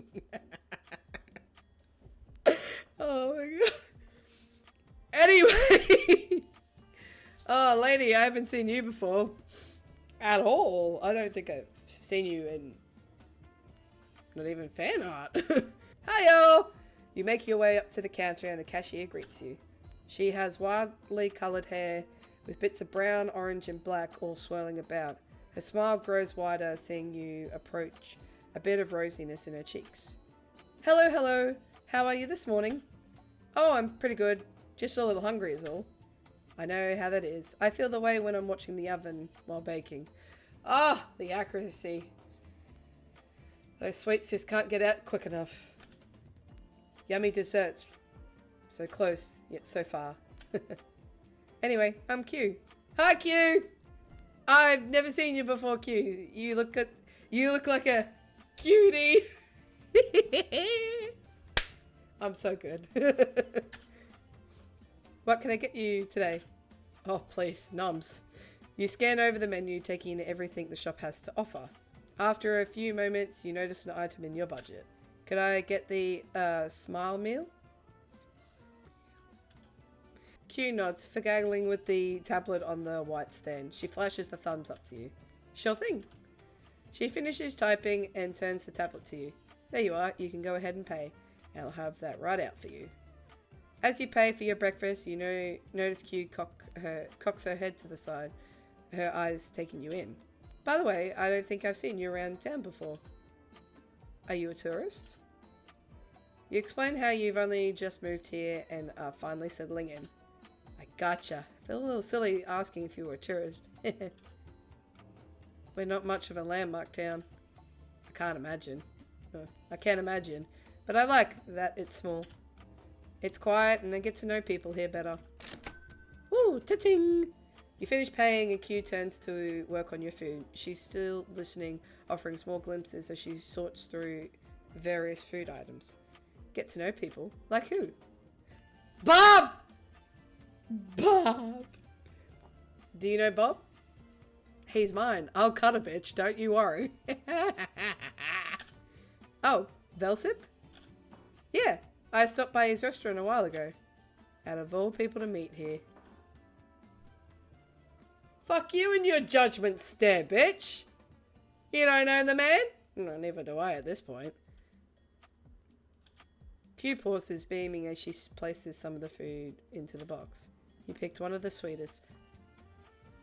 S1: Oh my god. Anyway. Oh lady, I haven't seen you before. At all. I don't think I've seen you in... not even fan art. Hiyo! You make your way up to the counter and the cashier greets you. She has wildly coloured hair with bits of brown, orange and black all swirling about. Her smile grows wider seeing you approach, a bit of rosiness in her cheeks. Hello. How are you this morning? Oh, I'm pretty good. Just a little hungry is all. I know how that is. I feel the way when I'm watching the oven while baking. Ah, the accuracy. Those sweets just can't get out quick enough. Yummy desserts. So close, yet so far. Anyway, I'm Q. Hi, Q! I've never seen you before, Q. You look like a cutie. I'm so good. What can I get you today? Oh, please, nums. You scan over the menu, taking in everything the shop has to offer. After a few moments, you notice an item in your budget. Could I get the smile meal? Q nods, fingering with the tablet on the white stand. She flashes the thumbs up to you. Sure thing. She finishes typing and turns the tablet to you. There you are. You can go ahead and pay. I'll have that right out for you. As you pay for your breakfast, you notice Q cocks her head to the side, her eyes taking you in. By the way, I don't think I've seen you around town before. Are you a tourist? You explain how you've only just moved here and are finally settling in. I gotcha. I feel a little silly asking if you were a tourist. We're not much of a landmark town. I can't imagine. I can't imagine. But I like that it's small. It's quiet and I get to know people here better. Woo, ta-ting! You finish paying and Q turns to work on your food. She's still listening, offering small glimpses as she sorts through various food items. Get to know people? Like who? Bob! Bob! Do you know Bob? He's mine. I'll cut a bitch, don't you worry. Oh, Velsip? Yeah, I stopped by his restaurant a while ago. Out of all people to meet here. Fuck you and your judgment stare, bitch! You don't know the man? No, neither do I at this point. Q pauses, beaming as she places some of the food into the box. You picked one of the sweetest.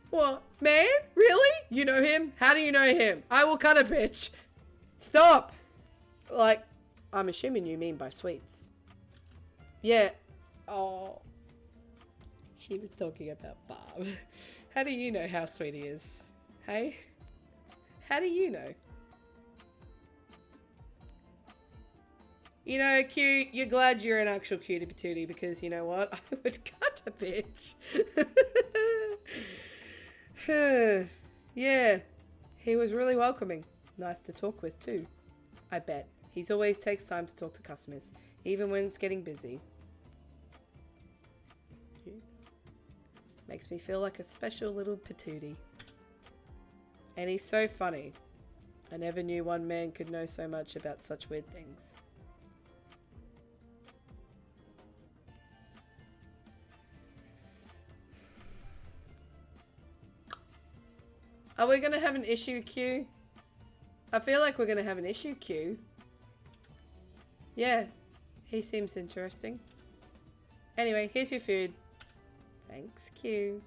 S1: What? Man? Really? You know him? How do you know him? I will cut a bitch. Stop! Like, I'm assuming you mean by sweets. Yeah. Oh. She was talking about Bob. How do you know how sweet he is? Hey? How do you know? You know, Q, you're glad you're an actual cutie patootie because you know what? I would cut a bitch. Yeah. He was really welcoming. Nice to talk with too. I bet. He's always takes time to talk to customers, even when it's getting busy. Makes me feel like a special little patootie. And he's so funny. I never knew one man could know so much about such weird things. Are we going to have an issue, Q? I feel like we're going to have an issue, Q. Yeah, he seems interesting. Anyway, here's your food. Thanks, Q.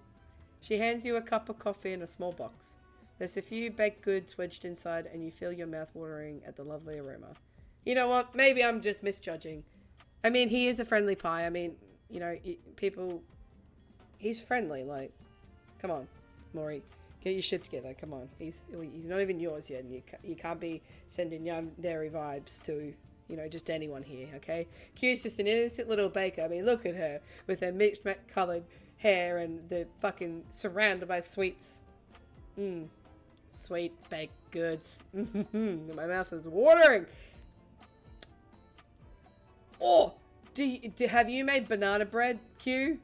S1: She hands you a cup of coffee in a small box. There's a few baked goods wedged inside and you feel your mouth watering at the lovely aroma. You know what? Maybe I'm just misjudging. I mean, he is a friendly pie. I mean, you know, people... He's friendly, like... Come on, Maury. Get your shit together, come on. He's not even yours yet, and you can't be sending yandere vibes to, you know, just anyone here, okay? Q's just an innocent little baker. I mean, look at her with her mixed coloured hair and the fucking surrounded by sweets. Sweet baked goods. My mouth is watering. Oh, have you made banana bread, Q?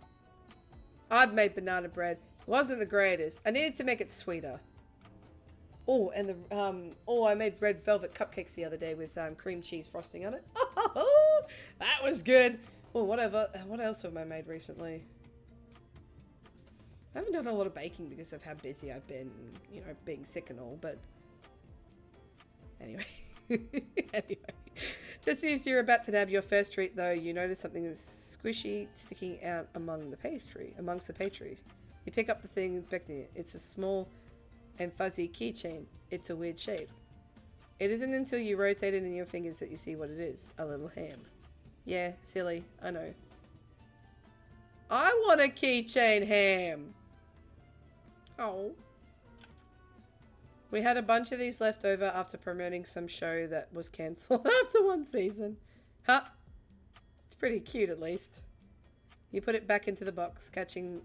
S1: I've made banana bread. Wasn't the greatest. I needed to make it sweeter. Oh, and the I made red velvet cupcakes the other day with cream cheese frosting on it. Oh, that was good. Oh, whatever. What else have I made recently? I haven't done a lot of baking because of how busy I've been, you know, being sick and all, but anyway. Anyway. Just as you're about to nab your first treat though, you notice something that's squishy sticking out amongst the pastry. You pick up the thing, inspecting it. It's a small and fuzzy keychain. It's a weird shape. It isn't until you rotate it in your fingers that you see what it is. A little ham. Yeah, silly. I know. I want a keychain ham. Oh. We had a bunch of these left over after promoting some show that was cancelled after one season. Huh? It's pretty cute at least. You put it back into the box, catching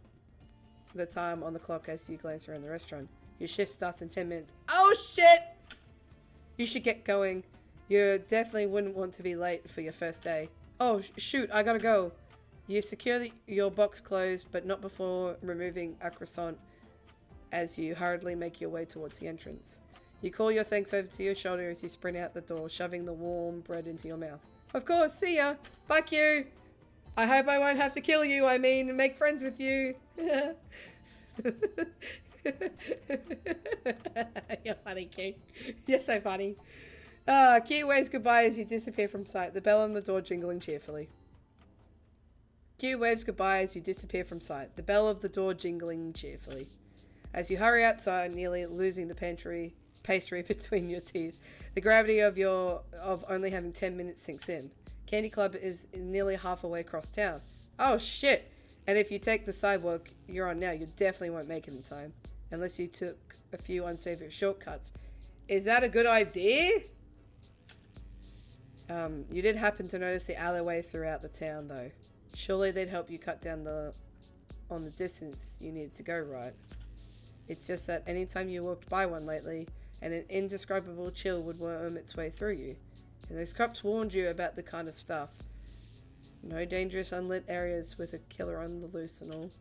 S1: the time on the clock as you glance around the restaurant. Your shift starts in 10 minutes. Oh shit! You should get going. You definitely wouldn't want to be late for your first day. Oh shoot, I gotta go. You secure your box closed, but not before removing a croissant as you hurriedly make your way towards the entrance. You call your thanks over to your shoulder as you sprint out the door, shoving the warm bread into your mouth. Of course, see ya! Bye, Q! I hope I won't have to kill you, I mean, make friends with you. You're funny, Q. You're so funny. Q waves goodbye as you disappear from sight, the bell on the door jingling cheerfully. few waves goodbye as you disappear from sight, the bell of the door jingling cheerfully. As you hurry outside, nearly losing the pastry between your teeth, the gravity of only having 10 minutes sinks in. Candy Club is nearly halfway across town. Oh shit! And if you take the sidewalk you're on now, you definitely won't make it in time. Unless you took a few unsavory shortcuts. Is that a good idea? You did happen to notice the alleyway throughout the town though. Surely they'd help you cut down on the distance you needed to go, right? It's just that anytime you walked by one lately, and an indescribable chill would worm its way through you. And those cops warned you about the kind of stuff. No dangerous unlit areas with a killer on the loose and all.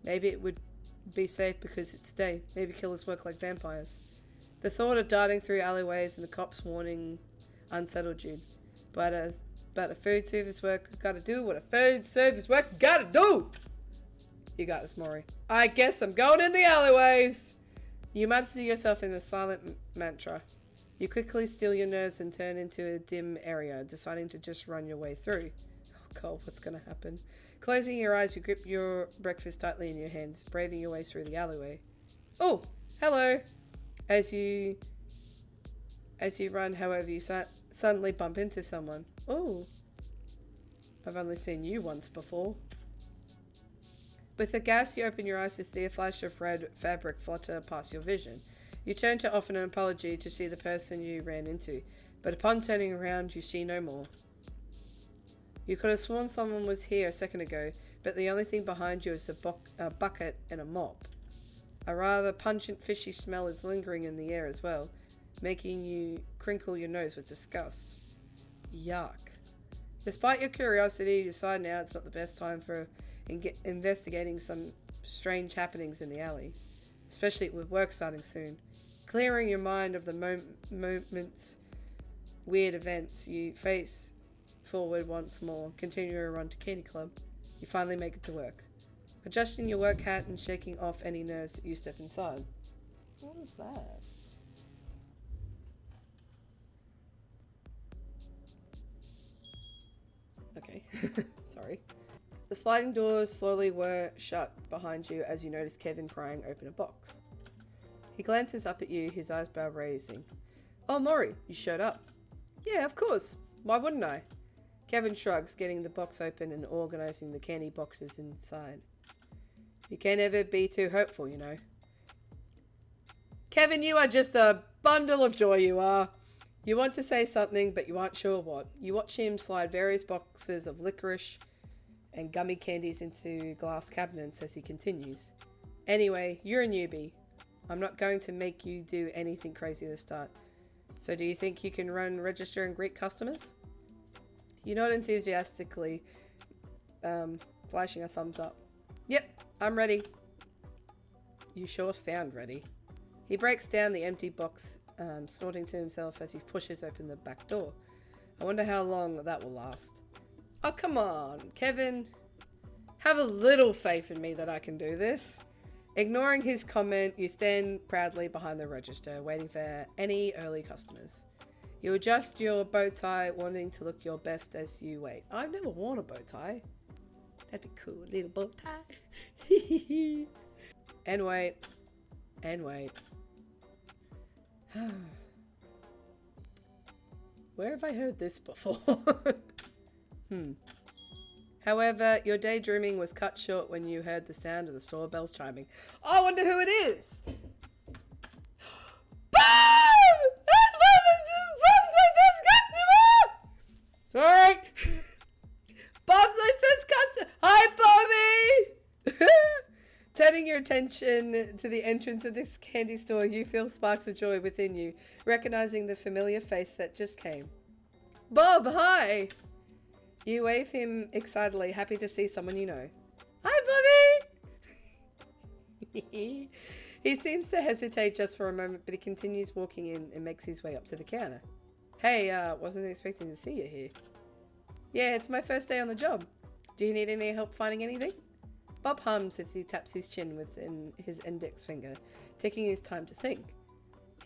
S1: Maybe it would be safe because it's day. Maybe killers work like vampires. The thought of darting through alleyways and the cops warning unsettled you. But a food service worker gotta do what a food service worker gotta do! You got this, Maury. I guess I'm going in the alleyways! You mutter to yourself in a silent mantra. You quickly still your nerves and turn into a dim area, deciding to just run your way through. Oh god, what's gonna happen? Closing your eyes, you grip your breakfast tightly in your hands, braving your way through the alleyway. Oh, hello! As you run, however, you suddenly bump into someone. Oh, I've only seen you once before. With a gasp, you open your eyes to see a flash of red fabric flutter past your vision. You turn to offer an apology to see the person you ran into, but upon turning around, you see no more. You could have sworn someone was here a second ago, but the only thing behind you is a bucket and a mop. A rather pungent fishy smell is lingering in the air as well, making you crinkle your nose with disgust. Yuck. Despite your curiosity, you decide now it's not the best time for investigating some strange happenings in the alley, especially with work starting soon. Clearing your mind of the moment's weird events, you face forward once more, continue your run to Candy Club. You finally make it to work. Adjusting your work hat and shaking off any nerves, you step inside. What is that? Okay, sorry. The sliding doors slowly were shut behind you as you notice Kevin prying open a box. He glances up at you, his eyebrow raising. Oh, Maury, you showed up. Yeah, of course. Why wouldn't I? Kevin shrugs, getting the box open and organizing the candy boxes inside. You can't ever be too hopeful, you know. Kevin, you are just a bundle of joy, you are. You want to say something, but you aren't sure what. You watch him slide various boxes of licorice and gummy candies into glass cabinets as he continues. Anyway, you're a newbie. I'm not going to make you do anything crazy to start. So do you think you can register and greet customers? You nod enthusiastically, flashing a thumbs up. Yep, I'm ready. You sure sound ready. He breaks down the empty box, snorting to himself as he pushes open the back door. I wonder how long that will last. Oh, come on, Kevin. Have a little faith in me that I can do this. Ignoring his comment, you stand proudly behind the register, waiting for any early customers. You adjust your bow tie, wanting to look your best as you wait. I've never worn a bow tie. That'd be cool, a little bow tie. And wait. And wait. Where have I heard this before? However, your daydreaming was cut short when you heard the sound of the store bells chiming. I wonder who it is! Bob! Bob's my first customer! Sorry! Bob's my first customer! Hi, Bobby! Turning your attention to the entrance of this candy store, you feel sparks of joy within you, recognizing the familiar face that just came. Bob, hi! You wave him excitedly, happy to see someone you know. Hi, Bobby! He seems to hesitate just for a moment, but he continues walking in and makes his way up to the counter. Hey, wasn't expecting to see you here. Yeah, it's my first day on the job. Do you need any help finding anything? Bob hums as he taps his chin with his index finger, taking his time to think.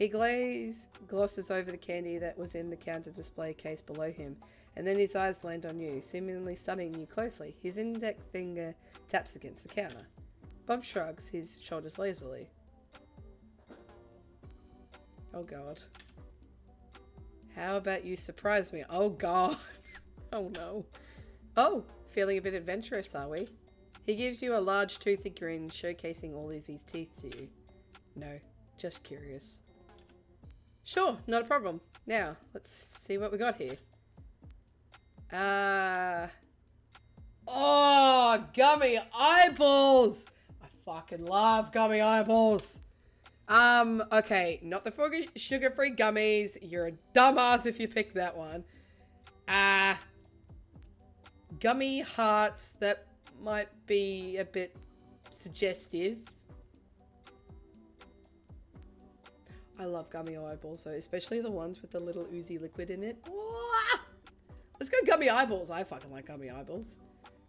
S1: He glosses over the candy that was in the counter display case below him, and then his eyes land on you, seemingly studying you closely. His index finger taps against the counter. Bob shrugs his shoulders lazily. Oh god. How about you surprise me? Oh god. Oh no. Oh, feeling a bit adventurous, are we? He gives you a large toothy grin, showcasing all of his teeth to you. No, just curious. Sure, not a problem. Now, let's see what we got here. Oh, gummy eyeballs! I fucking love gummy eyeballs. Okay, not the sugar-free gummies. You're a dumbass if you pick that one. Gummy hearts that might be a bit suggestive. I love gummy eyeballs though, especially the ones with the little oozy liquid in it. Let's go gummy eyeballs. I fucking like gummy eyeballs.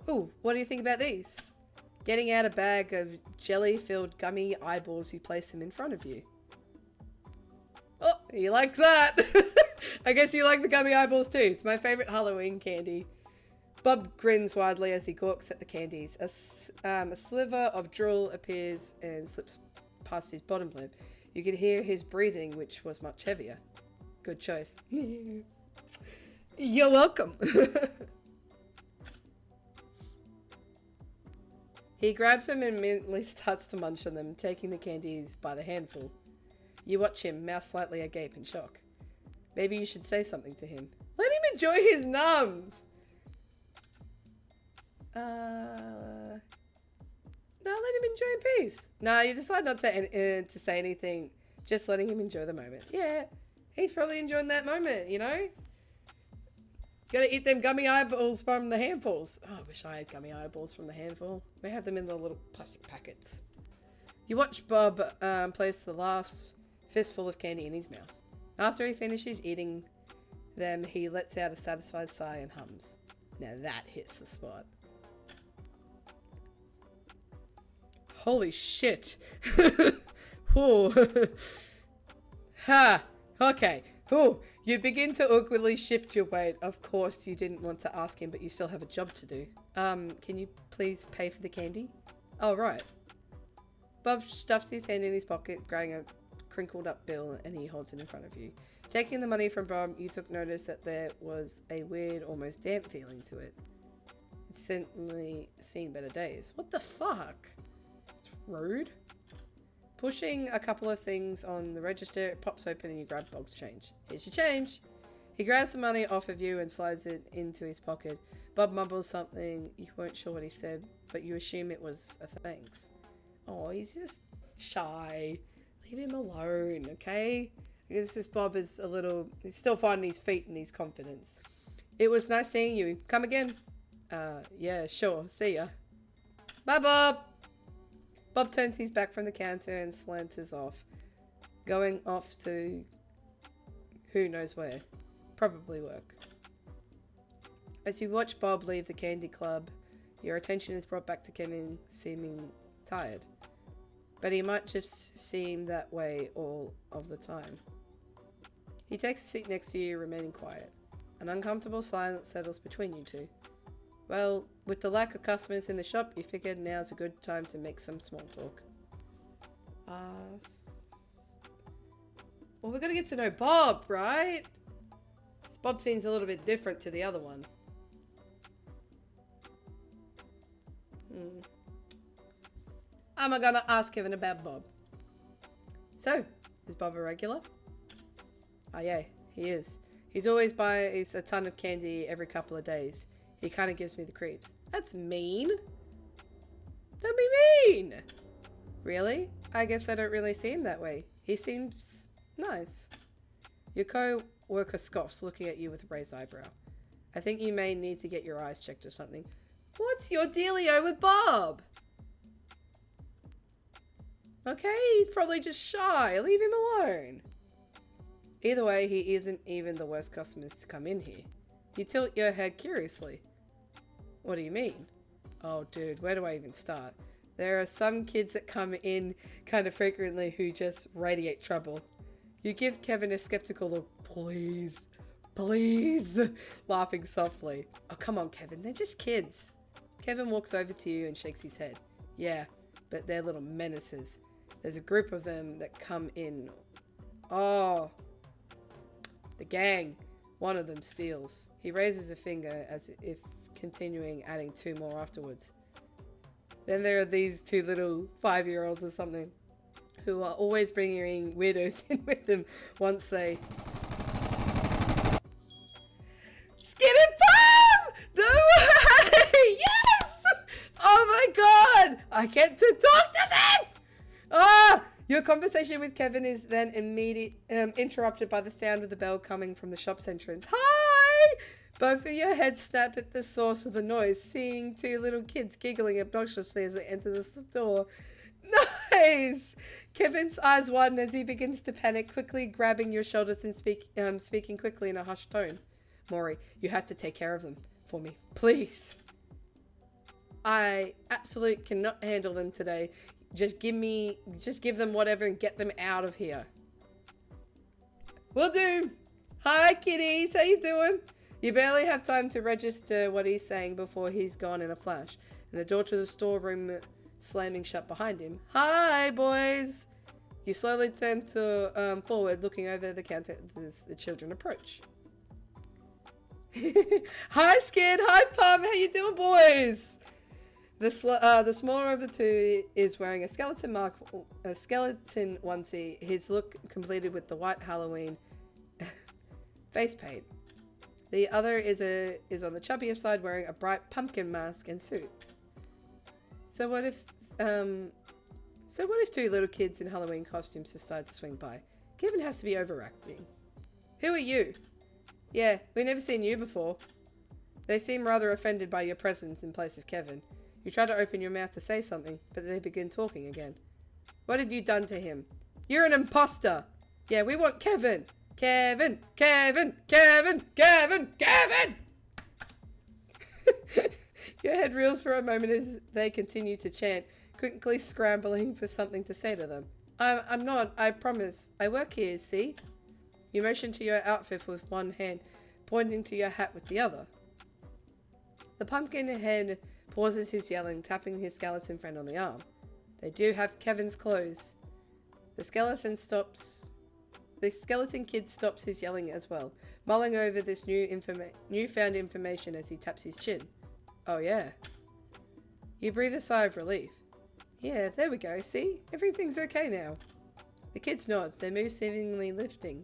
S1: Ooh, what do you think about these? Getting out a bag of jelly-filled gummy eyeballs, you place them in front of you. Oh, he likes that. I guess you like the gummy eyeballs too. It's my favorite Halloween candy. Bob grins widely as he gawks at the candies. A sliver of drool appears and slips past his bottom lip. You can hear his breathing, which was much heavier. Good choice. You're welcome. He grabs them and immediately starts to munch on them, taking the candies by the handful. You watch him, mouth slightly agape in shock. Maybe you should say something to him. Let him enjoy his nums! No, let him enjoy in peace. No, you decide not to say anything. Just letting him enjoy the moment. Yeah, he's probably enjoying that moment, you know? Gotta eat them gummy eyeballs from the handfuls. Oh, I wish I had gummy eyeballs from the handful. We have them in the little plastic packets. You watch Bob place the last fistful of candy in his mouth. After he finishes eating them, he lets out a satisfied sigh and hums. Now that hits the spot. Holy shit. Ooh. Ha. Okay. Ooh. You begin to awkwardly shift your weight. Of course, you didn't want to ask him, but you still have a job to do. Can you please pay for the candy? Oh, right. Bob stuffs his hand in his pocket, grabbing a crinkled up bill, and he holds it in front of you. Taking the money from Bob, you took notice that there was a weird, almost damp feeling to it. It's certainly seen better days. What the fuck? It's rude. Pushing a couple of things on the register, it pops open and you grab Bob's change. Here's your change. He grabs the money off of you and slides it into his pocket. Bob mumbles something. You weren't sure what he said, but you assume it was a thanks. Oh, he's just shy. Leave him alone, okay? I guess this Bob is he's still finding his feet and his confidence. It was nice seeing you. Come again? Yeah, sure. See ya. Bye, Bob. Bob turns his back from the counter and slanters off, going off to who knows where. Probably work. As you watch Bob leave the candy club, your attention is brought back to Kevin seeming tired. But he might just seem that way all of the time. He takes a seat next to you, remaining quiet. An uncomfortable silence settles between you two. Well, with the lack of customers in the shop, you figured now's a good time to make some small talk. Well, we're gonna get to know Bob, right? This Bob seems a little bit different to the other one. I'm gonna ask Kevin about Bob. So, is Bob a regular? Oh yeah, he is. He's always buys a ton of candy every couple of days. He kind of gives me the creeps. That's mean. Don't be mean. Really? I guess I don't really see him that way. He seems nice. Your co-worker scoffs, looking at you with a raised eyebrow. I think you may need to get your eyes checked or something. What's your dealio with Bob? Okay, he's probably just shy. Leave him alone. Either way, he isn't even the worst customers to come in here. You tilt your head curiously. What do you mean? Oh, dude, where do I even start? There are some kids that come in kind of frequently who just radiate trouble. You give Kevin a skeptical look. Please, please, laughing softly. Oh, come on, Kevin. They're just kids. Kevin walks over to you and shakes his head. Yeah, but they're little menaces. There's a group of them that come in. Oh, the gang. One of them steals. He raises a finger as if continuing, adding 2 more afterwards. Then there are these 2 little 5-year-olds or something who are always bringing weirdos in with them once they... Skinny Pop! No way! Yes! Oh my god! I get to talk to them! Ah! Your conversation with Kevin is then interrupted by the sound of the bell coming from the shop's entrance. Hi! Both of your heads snap at the source of the noise, seeing 2 little kids giggling obnoxiously as they enter the store. Nice! Kevin's eyes widen as he begins to panic, quickly grabbing your shoulders and speaking quickly in a hushed tone. Maury, you have to take care of them for me, please. I absolutely cannot handle them today. Just give them whatever and get them out of here. Will do. Hi, kitties. How you doing? You barely have time to register what he's saying before he's gone in a flash, and the door to the storeroom slamming shut behind him. Hi, boys. You slowly turn to forward, looking over the counter as the children approach. Hi, Skid. Hi, Pum. How you doing, boys? The smaller of the 2 is wearing a skeleton onesie, his look completed with the white Halloween face paint. The other is on the chubbier side, wearing a bright pumpkin mask and suit. So what if 2 little kids in Halloween costumes decide to swing by? Kevin has to be overacting. Who are you? Yeah, we've never seen you before. They seem rather offended by your presence in place of Kevin. You try to open your mouth to say something, but they begin talking again. What have you done to him? You're an imposter! Yeah, we want Kevin! Kevin! Kevin! Kevin! Kevin! Kevin! Your head reels for a moment as they continue to chant, quickly scrambling for something to say to them. I'm not, I promise. I work here, see? You motion to your outfit with one hand, pointing to your hat with the other. The pumpkin head pauses his yelling, tapping his skeleton friend on the arm. They do have Kevin's clothes. The skeleton kid stops his yelling as well, mulling over this newfound information as he taps his chin. Oh yeah. You breathe a sigh of relief. Yeah, there we go, see? Everything's okay now. The kids nod, their moves seemingly lifting.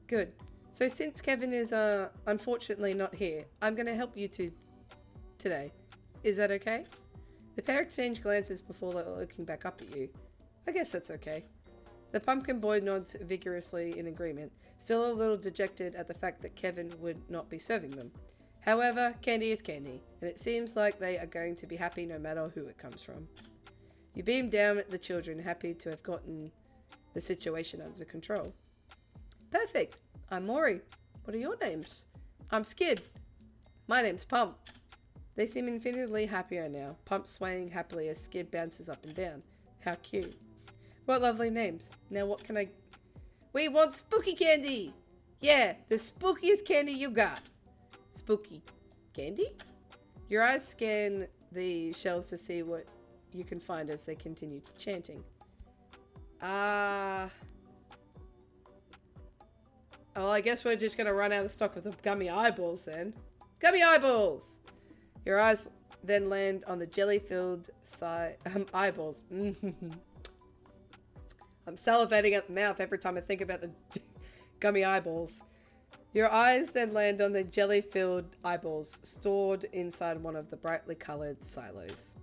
S1: Good. So since Kevin is unfortunately not here, I'm going to help you today. Is that okay? The pair exchange glances before looking back up at you. I guess that's okay. The pumpkin boy nods vigorously in agreement, still a little dejected at the fact that Kevin would not be serving them. However, candy is candy, and it seems like they are going to be happy no matter who it comes from. You beam down at the children, happy to have gotten the situation under control. Perfect. I'm Maury. What are your names? I'm Skid. My name's Pump. They seem infinitely happier now, Pump swaying happily as Skid bounces up and down. How cute. What lovely names. Now what can I... We want spooky candy! Yeah, the spookiest candy you got. Spooky candy? Your eyes scan the shelves to see what you can find as they continue chanting. Oh, I guess we're just going to run out of stock with the gummy eyeballs then. Gummy eyeballs! Your eyes then land on the jelly-filled eyeballs. I'm salivating at the mouth every time I think about the gummy eyeballs. Your eyes then land on the jelly-filled eyeballs stored inside one of the brightly coloured silos.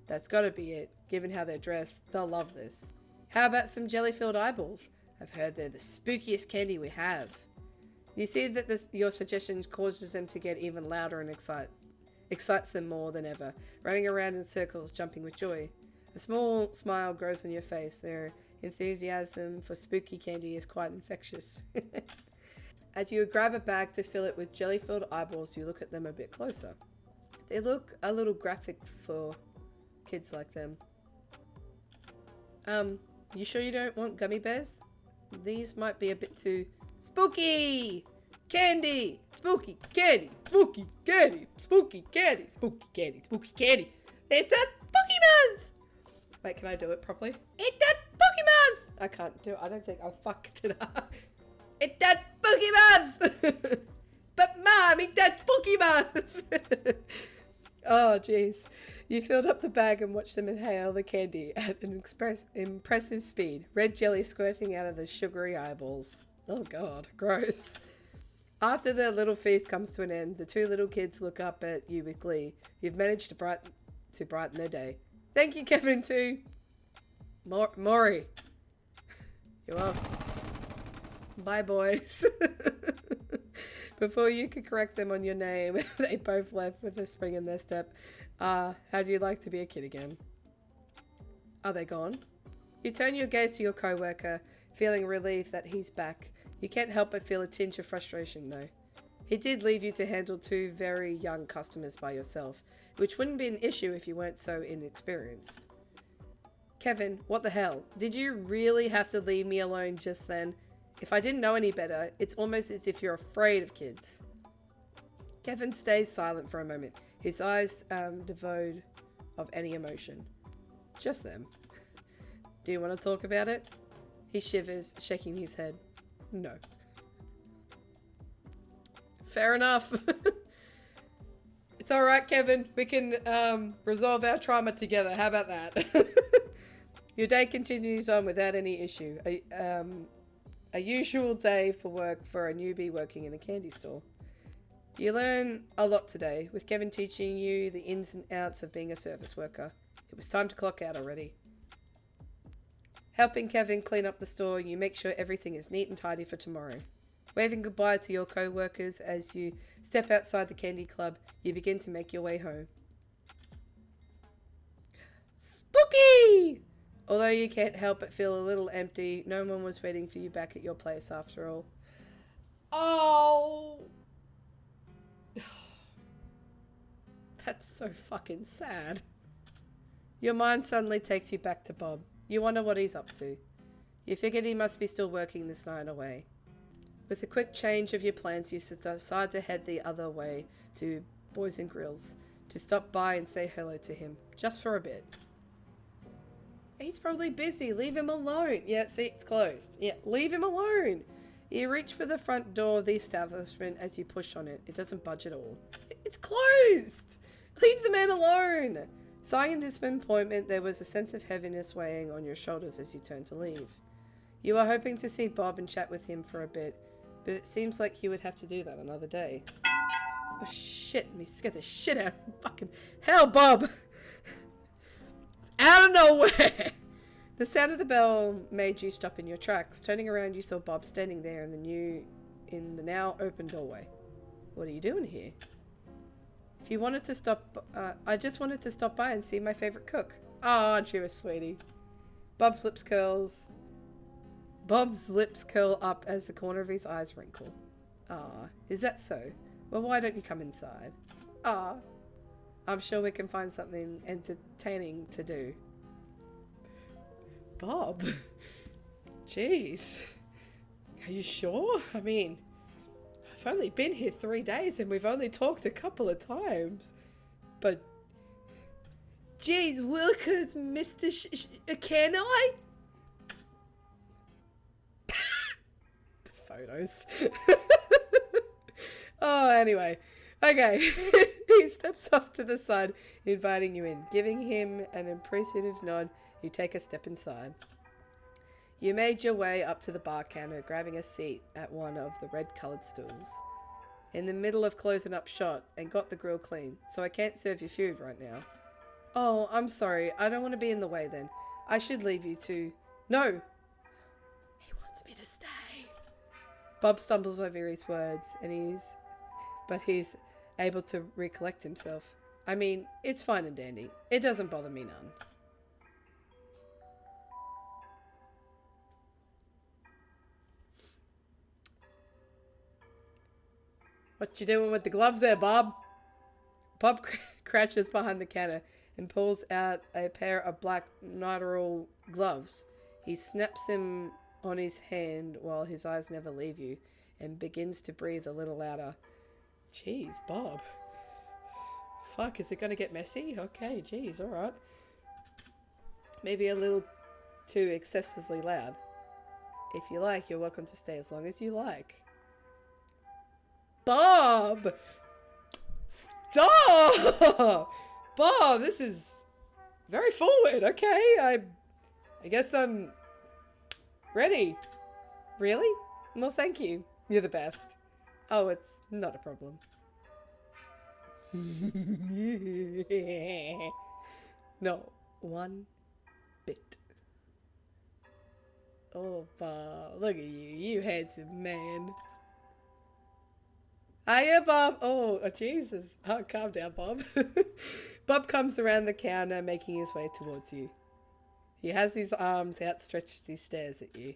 S1: That's gotta be it. Given how they're dressed, they'll love this. How about some jelly-filled eyeballs? I've heard they're the spookiest candy we have. You see that your suggestion causes them to get even louder and excites them more than ever, running around in circles, jumping with joy. A small smile grows on your face. Their enthusiasm for spooky candy is quite infectious. As you grab a bag to fill it with jelly-filled eyeballs, you look at them a bit closer. They look a little graphic for kids like them. You sure you don't want gummy bears? These might be a bit too spooky. Candy, spooky candy, spooky candy, spooky candy, spooky candy, spooky candy. It's that spooky month. Wait, can I do it properly? It's that spooky month. I can't do it. I don't think I fucked it up. It's that spooky month. But mom, it's that spooky month. Oh, jeez. You filled up the bag and watched them inhale the candy at an impressive speed. Red jelly squirting out of the sugary eyeballs. Oh, God. Gross. After their little feast comes to an end, the two little kids look up at you with glee. You've managed to brighten their day. Thank you, Kevin, too. Maury. You're welcome. Bye, boys. Before you could correct them on your name, they both left with a spring in their step. How'd you like to be a kid again? Are they gone? You turn your gaze to your co-worker, feeling relieved that he's back. You can't help but feel a tinge of frustration, though. He did leave you to handle two very young customers by yourself, which wouldn't be an issue if you weren't so inexperienced. Kevin, what the hell? Did you really have to leave me alone just then? If I didn't know any better, it's almost as if you're afraid of kids. Kevin stays silent for a moment, his eyes devoid of any emotion. Just them. Do you want to talk about it? He shivers, shaking his head. No. Fair enough. It's alright, Kevin. We can resolve our trauma together. How about that? Your day continues on without any issue. A usual day for work for a newbie working in a candy store. You learn a lot today, with Kevin teaching you the ins and outs of being a service worker. It was time to clock out already. Helping Kevin clean up the store, you make sure everything is neat and tidy for tomorrow. Waving goodbye to your co-workers as you step outside the candy club, you begin to make your way home. Spooky! Although you can't help but feel a little empty, no one was waiting for you back at your place after all. Oh! That's so fucking sad. Your mind suddenly takes you back to Bob. You wonder what he's up to. You figured he must be still working this night away. With a quick change of your plans, you decide to head the other way to Boys and Grills to stop by and say hello to him, just for a bit. He's probably busy. Leave him alone. Yeah, see, it's closed. Yeah, leave him alone. You reach for the front door of the establishment as you push on it. It doesn't budge at all. It's closed. Leave the man alone. Sighing in disappointment, there was a sense of heaviness weighing on your shoulders as you turned to leave. You were hoping to see Bob and chat with him for a bit, but it seems like you would have to do that another day. Oh shit, me scared the shit out of fucking hell, Bob! It's out of nowhere! The sound of the bell made you stop in your tracks. Turning around, you saw Bob standing there in the now open doorway. What are you doing here? If you wanted to stop, I just wanted to stop by and see my favorite cook. Oh, aren't you a sweetie? Bob's lips curl up as the corner of his eyes wrinkle. Ah, is that so? Well, why don't you come inside? Ah, I'm sure we can find something entertaining to do. Bob? Jeez. Are you sure? I mean, I've only been here 3 days and we've only talked a couple of times. But, jeez, Wilkers, Mr. Can I? The photos. Oh, anyway. Okay. He steps off to the side, inviting you in. Giving him an appreciative nod, you take a step inside. You made your way up to the bar counter, grabbing a seat at one of the red-coloured stools. In the middle of closing up shop, and got the grill clean, so I can't serve you food right now. Oh, I'm sorry. I don't want to be in the way then. I should leave you to... No! He wants me to stay. Bob stumbles over his words, and he's able to recollect himself. I mean, it's fine and dandy. It doesn't bother me none. What you doing with the gloves there, Bob? Bob crouches behind the counter and pulls out a pair of black nitrile gloves. He snaps them on his hand while his eyes never leave you and begins to breathe a little louder. Jeez, Bob. Fuck, is it going to get messy? Okay, jeez, alright. Maybe a little too excessively loud. If you like, you're welcome to stay as long as you like. Bob! Stop! Bob, this is very forward. Okay, I guess I'm ready. Really? Well, thank you. You're the best. Oh, it's not a problem. No, one bit. Oh, Bob, look at you handsome man. Hiya, Bob. Oh, Jesus. Oh, calm down, Bob. Bob comes around the counter, making his way towards you. He has his arms outstretched as he stares at you.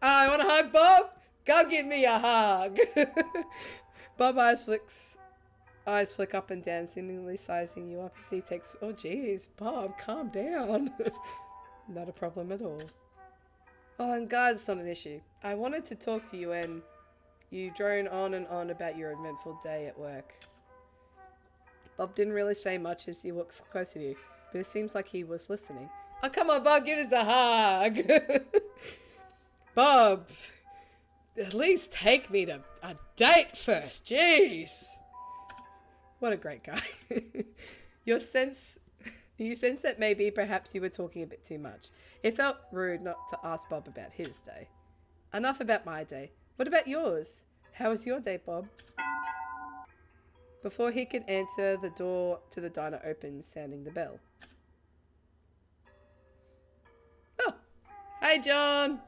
S1: Oh, I want a hug, Bob? Come give me a hug. Bob eyes flick up and down, seemingly sizing you up as he takes... Oh, jeez, Bob, calm down. Not a problem at all. Oh, I'm glad it's not an issue. I wanted to talk to you and you drone on and on about your eventful day at work. Bob didn't really say much as he walks closer to you, but it seems like he was listening. Oh, come on, Bob, give us a hug. Bob, at least take me to a date first. Jeez. What a great guy. You sense that maybe perhaps you were talking a bit too much. It felt rude not to ask Bob about his day. Enough about my day. What about yours? How was your day, Bob? Before he could answer, the door to the diner opened, sounding the bell. Oh, hi, John.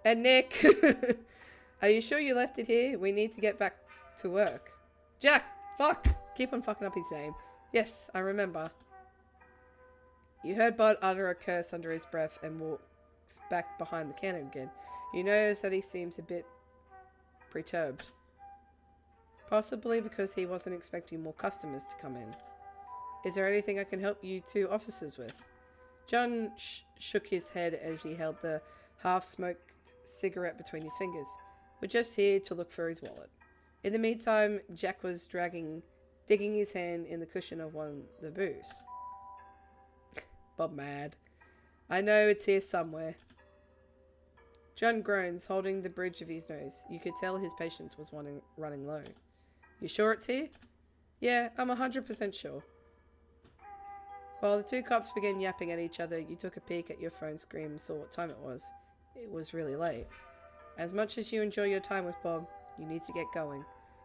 S1: And Nick. Are you sure you left it here? We need to get back to work. Jack, fuck. Keep on fucking up his name. Yes, I remember. You heard Bob utter a curse under his breath and walks back behind the counter again. You notice that he seems a bit perturbed. Possibly because he wasn't expecting more customers to come in. Is there anything I can help you two officers with? John shook his head as he held the half-smoked cigarette between his fingers. We're just here to look for his wallet. In the meantime, Jack was digging his hand in the cushion of one of the booths. Bob mad. I know it's here somewhere. John groans, holding the bridge of his nose. You could tell his patience was running low. You sure it's here? Yeah, I'm 100% sure. While the two cops began yapping at each other, you took a peek at your phone screen and saw what time it was. It was really late. As much as you enjoy your time with Bob, you need to get going.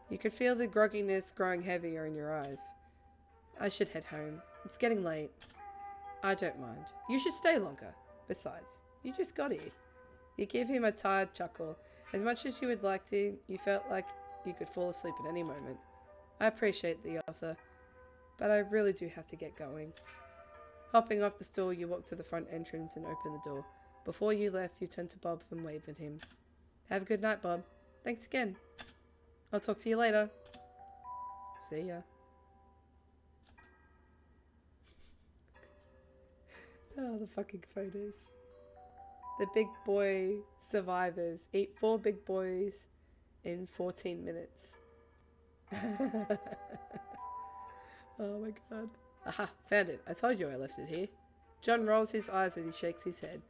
S1: You could feel the grogginess growing heavier in your eyes. I should head home. It's getting late. I don't mind. You should stay longer. Besides, you just got here. You give him a tired chuckle. As much as you would like to, you felt like you could fall asleep at any moment. I appreciate the offer, but I really do have to get going. Hopping off the stool, you walked to the front entrance and opened the door. Before you left, you turned to Bob and waved at him. Have a good night, Bob. Thanks again. I'll talk to you later. See ya. Oh, the fucking photos. The big boy survivors eat 4 big boys in 14 minutes. Oh my god. Aha, found it. I told you I left it here. John rolls his eyes as he shakes his head.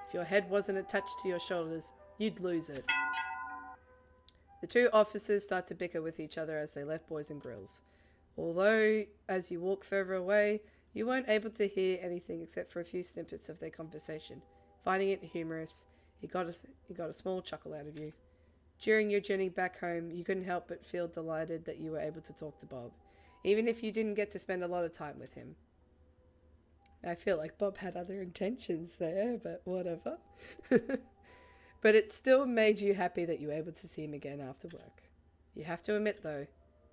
S1: If your head wasn't attached to your shoulders, you'd lose it. The two officers start to bicker with each other as they left Boys and Grills. Although, as you walk further away, you weren't able to hear anything except for a few snippets of their conversation. Finding it humorous, he got a small chuckle out of you. During your journey back home, you couldn't help but feel delighted that you were able to talk to Bob, even if you didn't get to spend a lot of time with him. I feel like Bob had other intentions there, but whatever. But it still made you happy that you were able to see him again after work. You have to admit, though,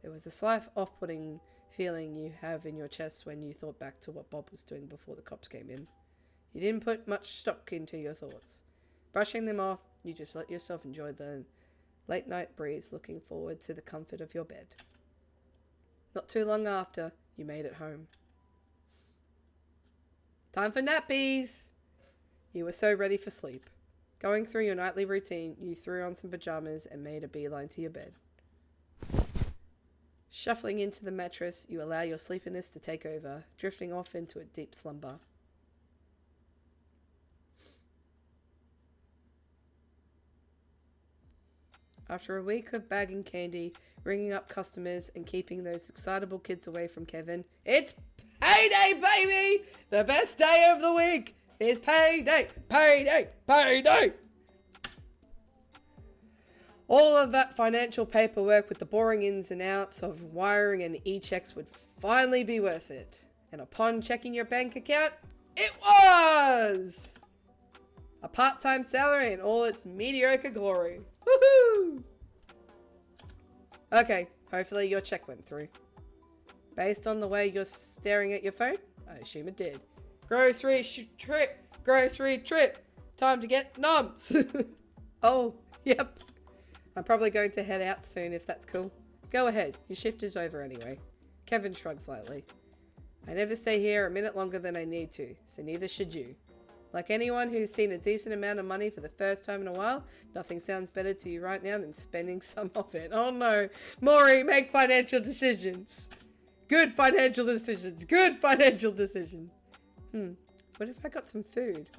S1: there was a slight off-putting feeling you have in your chest when you thought back to what Bob was doing before the cops came in. You didn't put much stock into your thoughts. Brushing them off, you just let yourself enjoy the late-night breeze, looking forward to the comfort of your bed. Not too long after, you made it home. Time for nappies! You were so ready for sleep. Going through your nightly routine, you threw on some pajamas and made a beeline to your bed. Shuffling into the mattress, you allow your sleepiness to take over, drifting off into a deep slumber. After a week of bagging candy, ringing up customers, and keeping those excitable kids away from Kevin, it's payday, baby! The best day of the week is payday, payday, payday! All of that financial paperwork with the boring ins and outs of wiring and e-checks would finally be worth it. And upon checking your bank account, it was! A part-time salary in all its mediocre glory. Woohoo! Okay, hopefully your check went through. Based on the way you're staring at your phone, I assume it did. Grocery trip. Time to get nums. Oh, yep. I'm probably going to head out soon if that's cool. Go ahead, your shift is over anyway. Kevin shrugs lightly. I never stay here a minute longer than I need to, so neither should you. Like anyone who's seen a decent amount of money for the first time in a while, nothing sounds better to you right now than spending some of it. Oh no. Maury, make financial decisions. Good financial decisions. Good financial decisions. What if I got some food?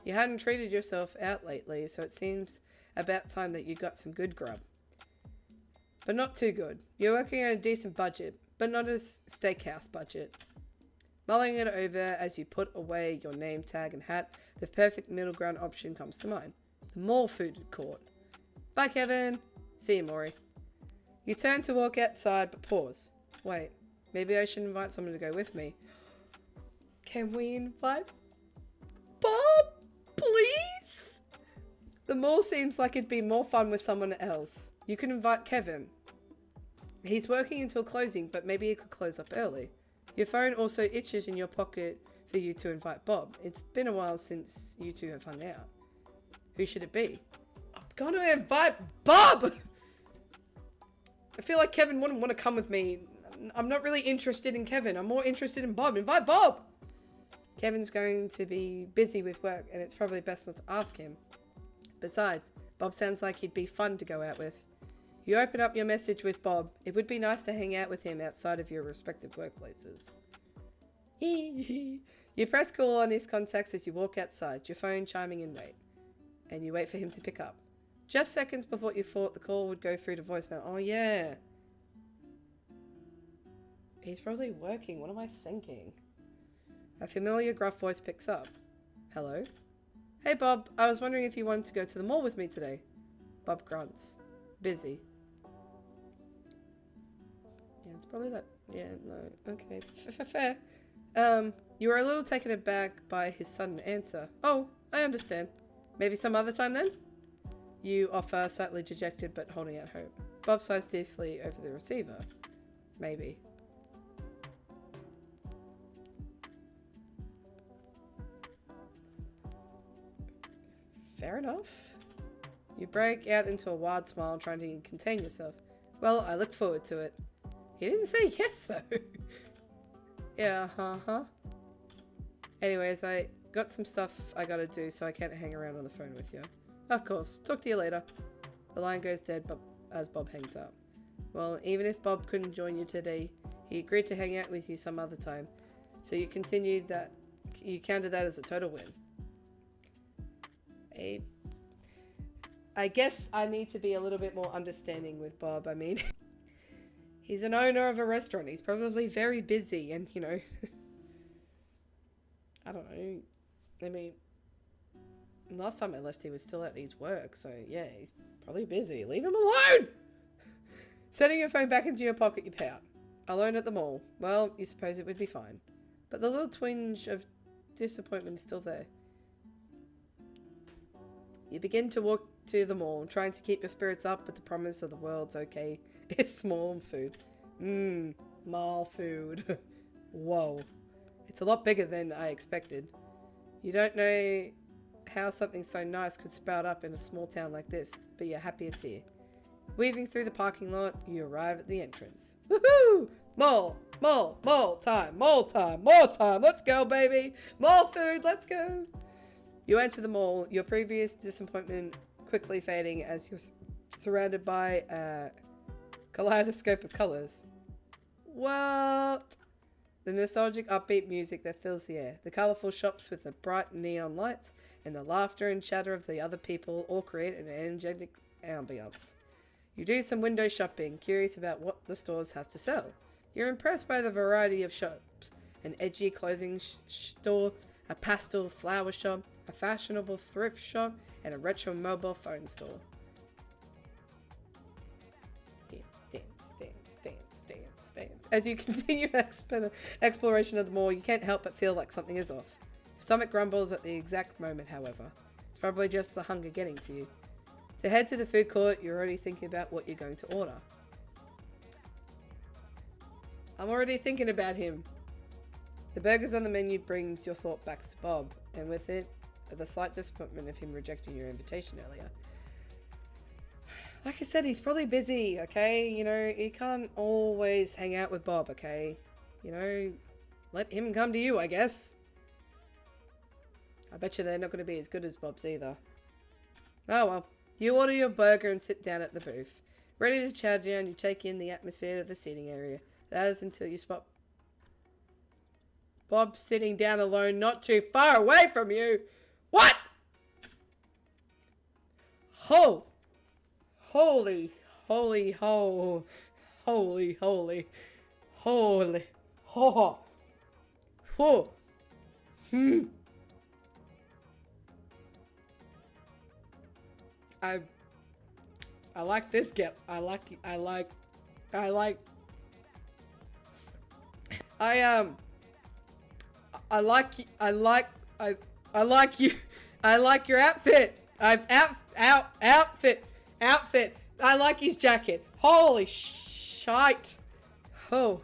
S1: You hadn't treated yourself out lately, so it seems about time that you got some good grub. But not too good. You're working on a decent budget, but not a steakhouse budget. Mulling it over as you put away your name tag and hat, the perfect middle ground option comes to mind. The mall food court. Bye, Kevin. See you, Maury. You turn to walk outside, but pause. Wait, maybe I should invite someone to go with me. Can we invite Bob, please? The mall seems like it'd be more fun with someone else. You can invite Kevin. He's working until closing, but maybe he could close up early. Your phone also itches in your pocket for you to invite Bob. It's been a while since you two have hung out. Who should it be? I'm gonna invite Bob! I feel like Kevin wouldn't want to come with me. I'm not really interested in Kevin. I'm more interested in Bob. Invite Bob! Kevin's going to be busy with work, and it's probably best not to ask him. Besides, Bob sounds like he'd be fun to go out with. You open up your message with Bob. It would be nice to hang out with him outside of your respective workplaces. You press call on his contacts as you walk outside, your phone chiming in wait. And you wait for him to pick up. Just seconds before you thought the call would go through to voicemail. Oh yeah. He's probably working. What am I thinking? A familiar gruff voice picks up. Hello? Hey Bob, I was wondering if you wanted to go to the mall with me today. Bob grunts. Busy. Yeah, it's probably that. Yeah, no. Okay. Fair. You were a little taken aback by his sudden answer. Oh, I understand. Maybe some other time then? You offer, slightly dejected but holding out hope. Bob sighs stiffly over the receiver. Maybe. Fair enough. You break out into a wild smile, trying to contain yourself. Well, I look forward to it. He didn't say yes, though. Yeah, Anyways, I got some stuff I gotta do, so I can't hang around on the phone with you. Of course. Talk to you later. The line goes dead as Bob hangs up. Well, even if Bob couldn't join you today, he agreed to hang out with you some other time. So you counted that as a total win. I guess I need to be a little bit more understanding with Bob. I mean, he's an owner of a restaurant. He's probably very busy and, you know, I don't know. I mean, last time I left, he was still at his work. So, yeah, he's probably busy. Leave him alone! Setting your phone back into your pocket, you pout. Alone at the mall. Well, you suppose it would be fine. But the little twinge of disappointment is still there. You begin to walk to the mall, trying to keep your spirits up with the promise of the world's okay. It's mall food. Mall food. Whoa. It's a lot bigger than I expected. You don't know how something so nice could sprout up in a small town like this, but you're happy it's here. Weaving through the parking lot, you arrive at the entrance. Woohoo! Mall time, let's go, baby! Mall food, let's go! You enter the mall, your previous disappointment quickly fading as you're surrounded by a kaleidoscope of colours. What? The nostalgic upbeat music that fills the air, the colourful shops with the bright neon lights, and the laughter and chatter of the other people all create an energetic ambience. You do some window shopping, curious about what the stores have to sell. You're impressed by the variety of shops, an edgy clothing store, a pastel flower shop, a fashionable thrift shop, and a retro mobile phone store. Dance. As you continue exploration of the mall, you can't help but feel like something is off. Your stomach grumbles at the exact moment, however. It's probably just the hunger getting to you. To head to the food court, you're already thinking about what you're going to order. I'm already thinking about him. The burgers on the menu brings your thought back to Bob, and with it, the slight disappointment of him rejecting your invitation earlier. Like I said, he's probably busy, okay? You know, you can't always hang out with Bob, okay? You know, let him come to you, I guess. I bet you they're not going to be as good as Bob's either. Oh well. You order your burger and sit down at the booth. Ready to chow down, you take in the atmosphere of the seating area. That is until you spot Bob sitting down alone not too far away from you. What? Oh! Holy. Oh. I like this get. I like you. I like your outfit. Outfit. I like his jacket. Holy shite. Oh.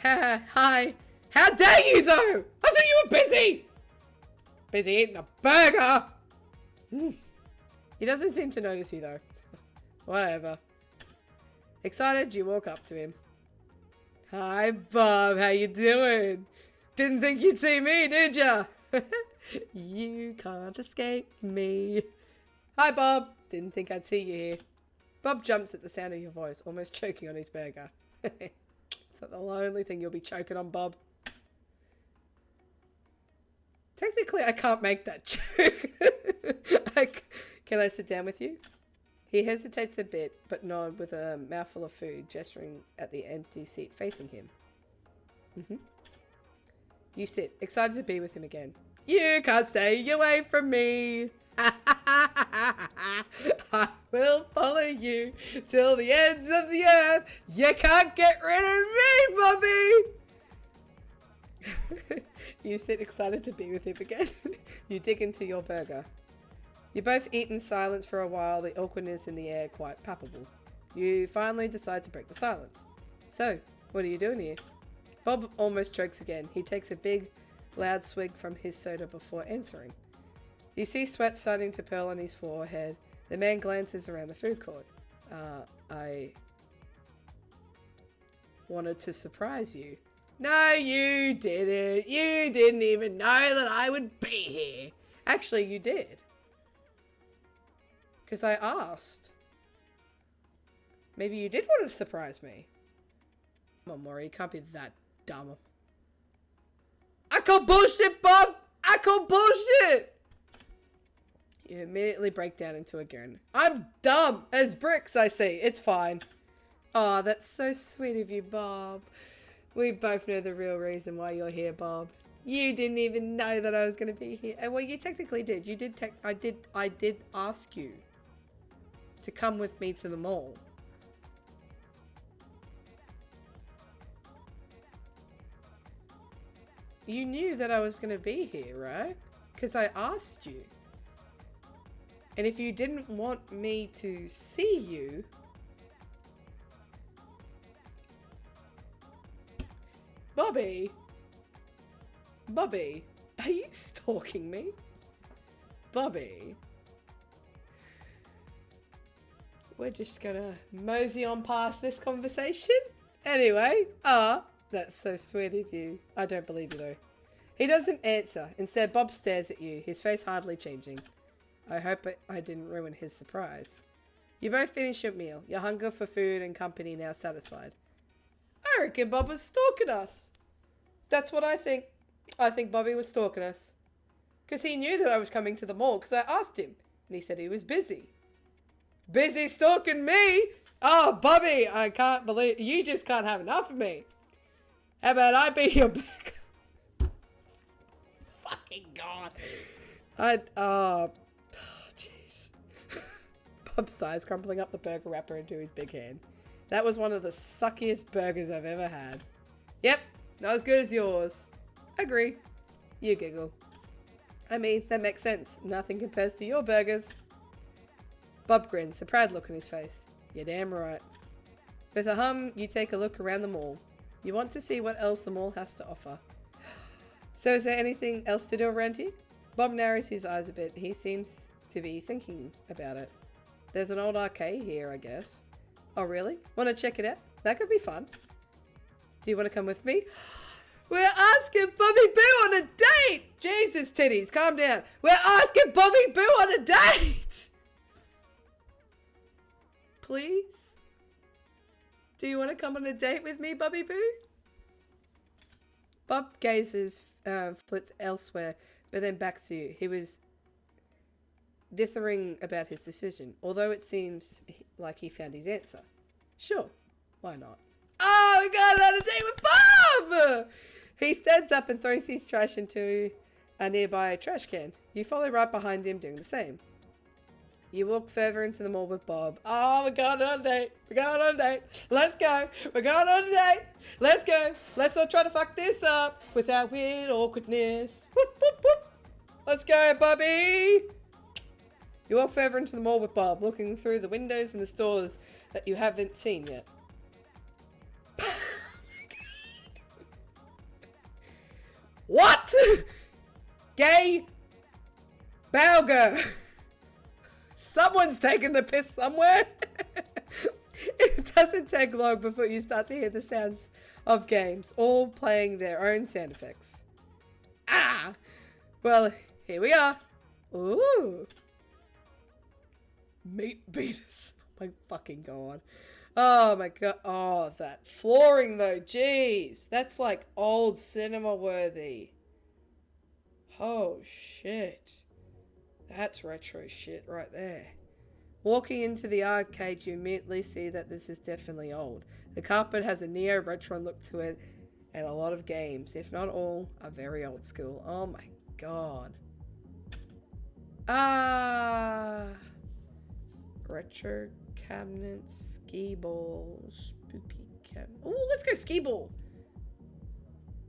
S1: Hi. How dare you though? I thought you were busy. Busy eating a burger. He doesn't seem to notice you though. Whatever. Excited, you walk up to him. Hi Bob, how you doing? Didn't think you'd see me, did ya? You can't escape me. Hi Bob, didn't think I'd see you here. Bob jumps at the sound of your voice, almost choking on his burger. It's not the only thing you'll be choking on, Bob. Technically, I can't make that joke. Can I sit down with you? He hesitates a bit, but nods with a mouthful of food, gesturing at the empty seat facing him. You sit, excited to be with him again. You can't stay away from me. I will follow you till the ends of the earth. You can't get rid of me, Bobby. You sit excited to be with him again. You dig into your burger. You both eat in silence for a while, the awkwardness in the air quite palpable. You finally decide to break the silence. So, what are you doing here? Bob almost chokes again. He takes a big, loud swig from his soda before answering. You see sweat starting to pearl on his forehead. The man glances around the food court. I wanted to surprise you. No, you didn't. You didn't even know that I would be here. Actually, you did. Because I asked. Maybe you did want to surprise me. Come on, Maury, you can't be that dumb. I call bullshit, Bob! I call bullshit! You immediately break down into a grin. I'm dumb as bricks, I see. It's fine. Oh, that's so sweet of you, Bob. We both know the real reason why you're here, Bob. You didn't even know that I was going to be here. And well, you technically did. You did. I did ask you to come with me to the mall. You knew that I was going to be here, right? Because I asked you. And if you didn't want me to see you... Bobby, are you stalking me? Bobby. We're just gonna mosey on past this conversation. Anyway, that's so sweet of you. I don't believe you though. He doesn't answer. Instead, Bob stares at you, his face hardly changing. I hope I didn't ruin his surprise. You both finish your meal, your hunger for food and company now satisfied. I reckon Bob was stalking us. That's what I think. I think Bobby was stalking us. Because he knew that I was coming to the mall because I asked him. And he said he was busy. Busy stalking me? Oh, Bobby, I can't believe... You just can't have enough of me. How about I be your back? Fucking God. Oh, jeez. Bob sighs, crumpling up the burger wrapper into his big hand. That was one of the suckiest burgers I've ever had. Yep, not as good as yours. Agree. You giggle. I mean, that makes sense. Nothing compares to your burgers. Bob grins, a proud look on his face. You're damn right. With a hum, you take a look around the mall. You want to see what else the mall has to offer. So is there anything else to do around here? Bob narrows his eyes a bit. He seems to be thinking about it. There's an old arcade here, I guess. Oh, really? Want to check it out? That could be fun. Do you want to come with me? We're asking Bobby Boo on a date! Jesus, titties, calm down. We're asking Bobby Boo on a date! Please? Do you want to come on a date with me, Bobby Boo? Bob gazes, flits elsewhere, but then back to you. He was dithering about his decision, although it seems like he found his answer. Sure, why not? Oh, we got on a date with Bob! He stands up and throws his trash into a nearby trash can. You follow right behind him doing the same. You walk further into the mall with Bob. Oh, we're going on a date. We're going on a date. Let's go. We're going on a date. Let's go. Let's not try to fuck this up without weird awkwardness. Whoop, whoop, whoop. Let's go, Bobby. You walk further into the mall with Bob, looking through the windows and the stores that you haven't seen yet. Oh my God. What? Gay Balga. Someone's taking the piss somewhere. It doesn't take long before you start to hear the sounds of games, all playing their own sound effects. Ah! Well, here we are. Ooh. Meat beaters. Oh my fucking God. Oh my God. Oh, that flooring though. Jeez. That's like old cinema worthy. Oh shit. That's retro shit right there. Walking into the arcade, you immediately see that this is definitely old. The carpet has a neo-retro look to it, and a lot of games, if not all, are very old school. Oh my God. Ah. Retro cabinets, skee ball, spooky cabinet. Oh, let's go skee ball.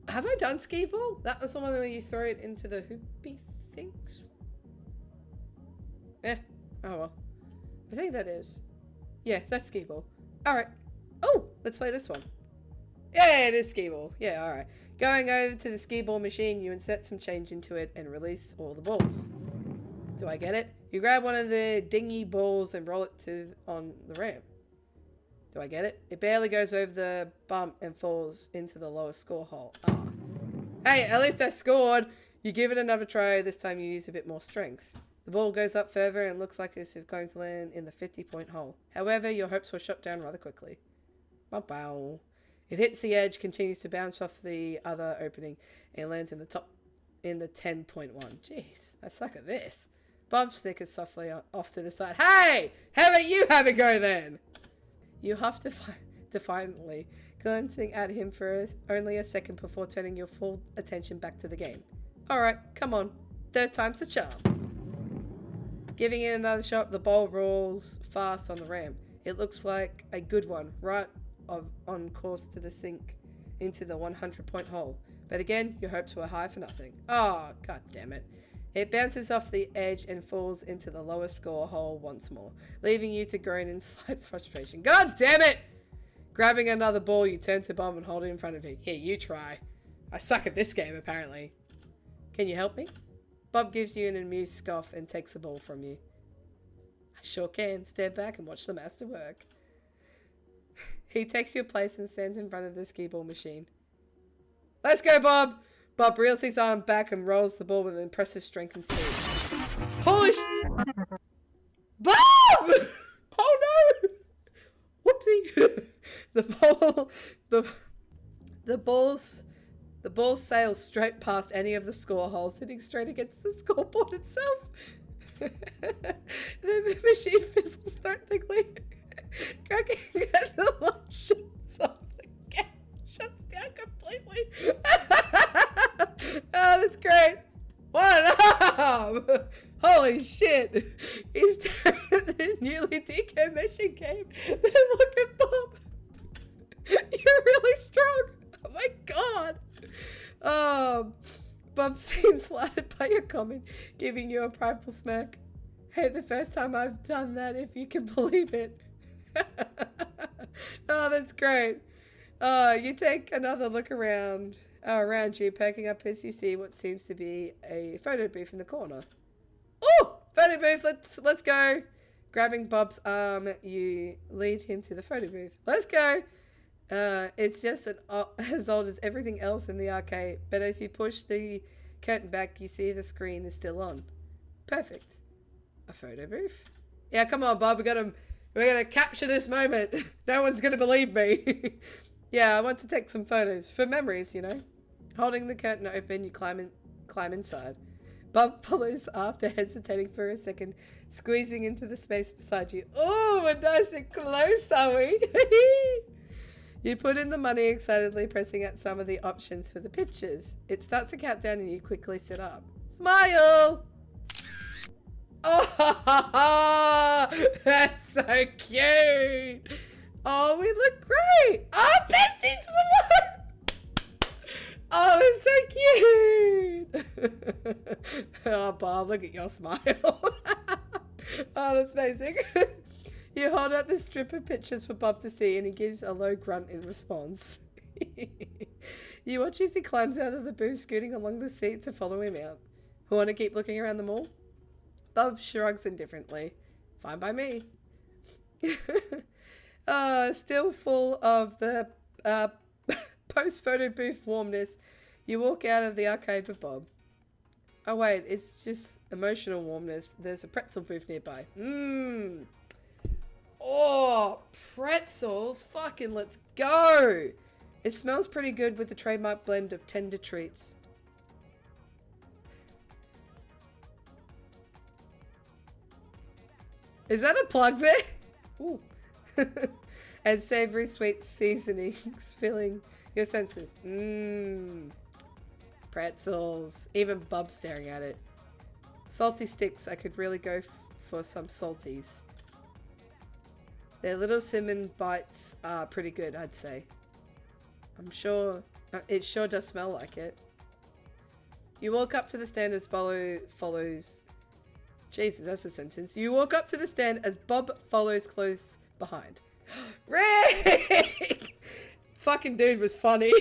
S1: Have I done skee ball? That was the one where you throw it into the hoopy things. Eh, oh well. I think that is. Yeah, that's skee ball. Alright. Oh, let's play this one. Yeah, it is skee ball. Yeah, alright. Going over to the skee ball machine, you insert some change into it and release all the balls. Do I get it? You grab one of the dingy balls and roll it on the ramp. Do I get it? It barely goes over the bump and falls into the lowest score hole. Ah. Hey, at least I scored! You give it another try, this time you use a bit more strength. The ball goes up further and looks like it's going to land in the 50-point hole. However, your hopes were shot down rather quickly. Bow. It hits the edge, continues to bounce off the other opening, and lands in the 10-point one. Jeez, I suck at this. Bob snickers softly off to the side. Hey! How about you have a go then? You huff defiantly, glancing at him for only a second before turning your full attention back to the game. Alright, come on. Third time's the charm. Giving it another shot, the ball rolls fast on the ramp. It looks like a good one, right on course to the sink into the 100-point hole. But again, your hopes were high for nothing. Oh, god damn it. It bounces off the edge and falls into the lowest score hole once more, leaving you to groan in slight frustration. God damn it! Grabbing another ball, you turn to Bob and hold it in front of you. Here, you try. I suck at this game, apparently. Can you help me? Bob gives you an amused scoff and takes the ball from you. I sure can. Stand back and watch the master work. He takes your place and stands in front of the skee ball machine. Let's go, Bob! Bob reels his arm back and rolls the ball with impressive strength and speed. Holy Bob! Oh no! Whoopsie! The ball sails straight past any of the score holes, hitting straight against the scoreboard itself. The machine fizzles threateningly, cracking at the light shuts off. The game shuts down completely. Oh, that's great. One arm! Holy shit! He's staring at the newly decommissioned game. Then look at Bob. You're really strong. Oh my god. Bob seems flattered by your comment, giving you a prideful smirk. Hey, the first time I've done that, if you can believe it. Oh, that's great. You take another look around you, perking up as you see what seems to be a photo booth in the corner. Oh, photo booth, let's go. Grabbing Bob's arm, you lead him to the photo booth. Let's go. It's just as old as everything else in the arcade, but as you push the curtain back, you see the screen is still on. Perfect. A photo booth? Yeah, come on, Bob. We're gonna capture this moment. No one's gonna believe me. Yeah, I want to take some photos for memories, you know. Holding the curtain open, you climb inside. Bob follows after, hesitating for a second, squeezing into the space beside you. Oh, we're nice and close, are we? You put in the money, excitedly pressing out some of the options for the pictures. It starts to count down and you quickly sit up. Smile! Oh, that's so cute! Oh, we look great! Oh, besties for life! Oh, it's so cute! Oh, Bob, look at your smile. Oh, that's amazing. You hold out the strip of pictures for Bob to see and he gives a low grunt in response. You watch as he climbs out of the booth, scooting along the seat to follow him out. Who want to keep looking around the mall? Bob shrugs indifferently. Fine by me. Still full of the post-photo booth warmness, you walk out of the arcade with Bob. Oh wait, it's just emotional warmness. There's a pretzel booth nearby. Oh, pretzels. Fucking let's go. It smells pretty good with the trademark blend of tender treats. Is that a plug there? Ooh. And savory sweet seasonings filling your senses. Pretzels. Even Bub's staring at it. Salty sticks. I could really go for some salties. Their little cinnamon bites are pretty good, I'd say. I'm sure it sure does smell like it. You walk up to the stand as Bob follows. Jesus, that's a sentence. You walk up to the stand as Bob follows close behind. Rick! Fucking dude was funny.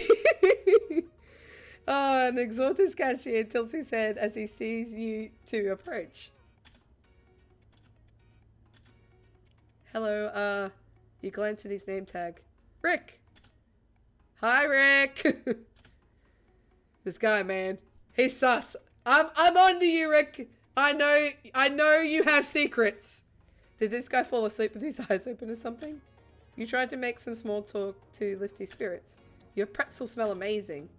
S1: Oh, an exhausted cashier tilts his head as he sees you two approach. Hello, you glance at his name tag. Rick! Hi, Rick! This guy, man. He's sus. I'm onto you, Rick! I know you have secrets. Did this guy fall asleep with his eyes open or something? You tried to make some small talk to lift his spirits. Your pretzels smell amazing.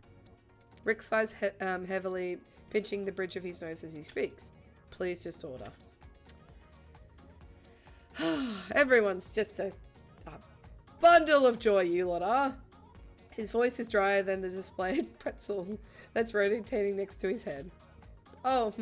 S1: Rick sighs heavily, pinching the bridge of his nose as he speaks. Please just order. Everyone's just a bundle of joy, you lot are. His voice is drier than the displayed pretzel that's rotating next to his head. Oh,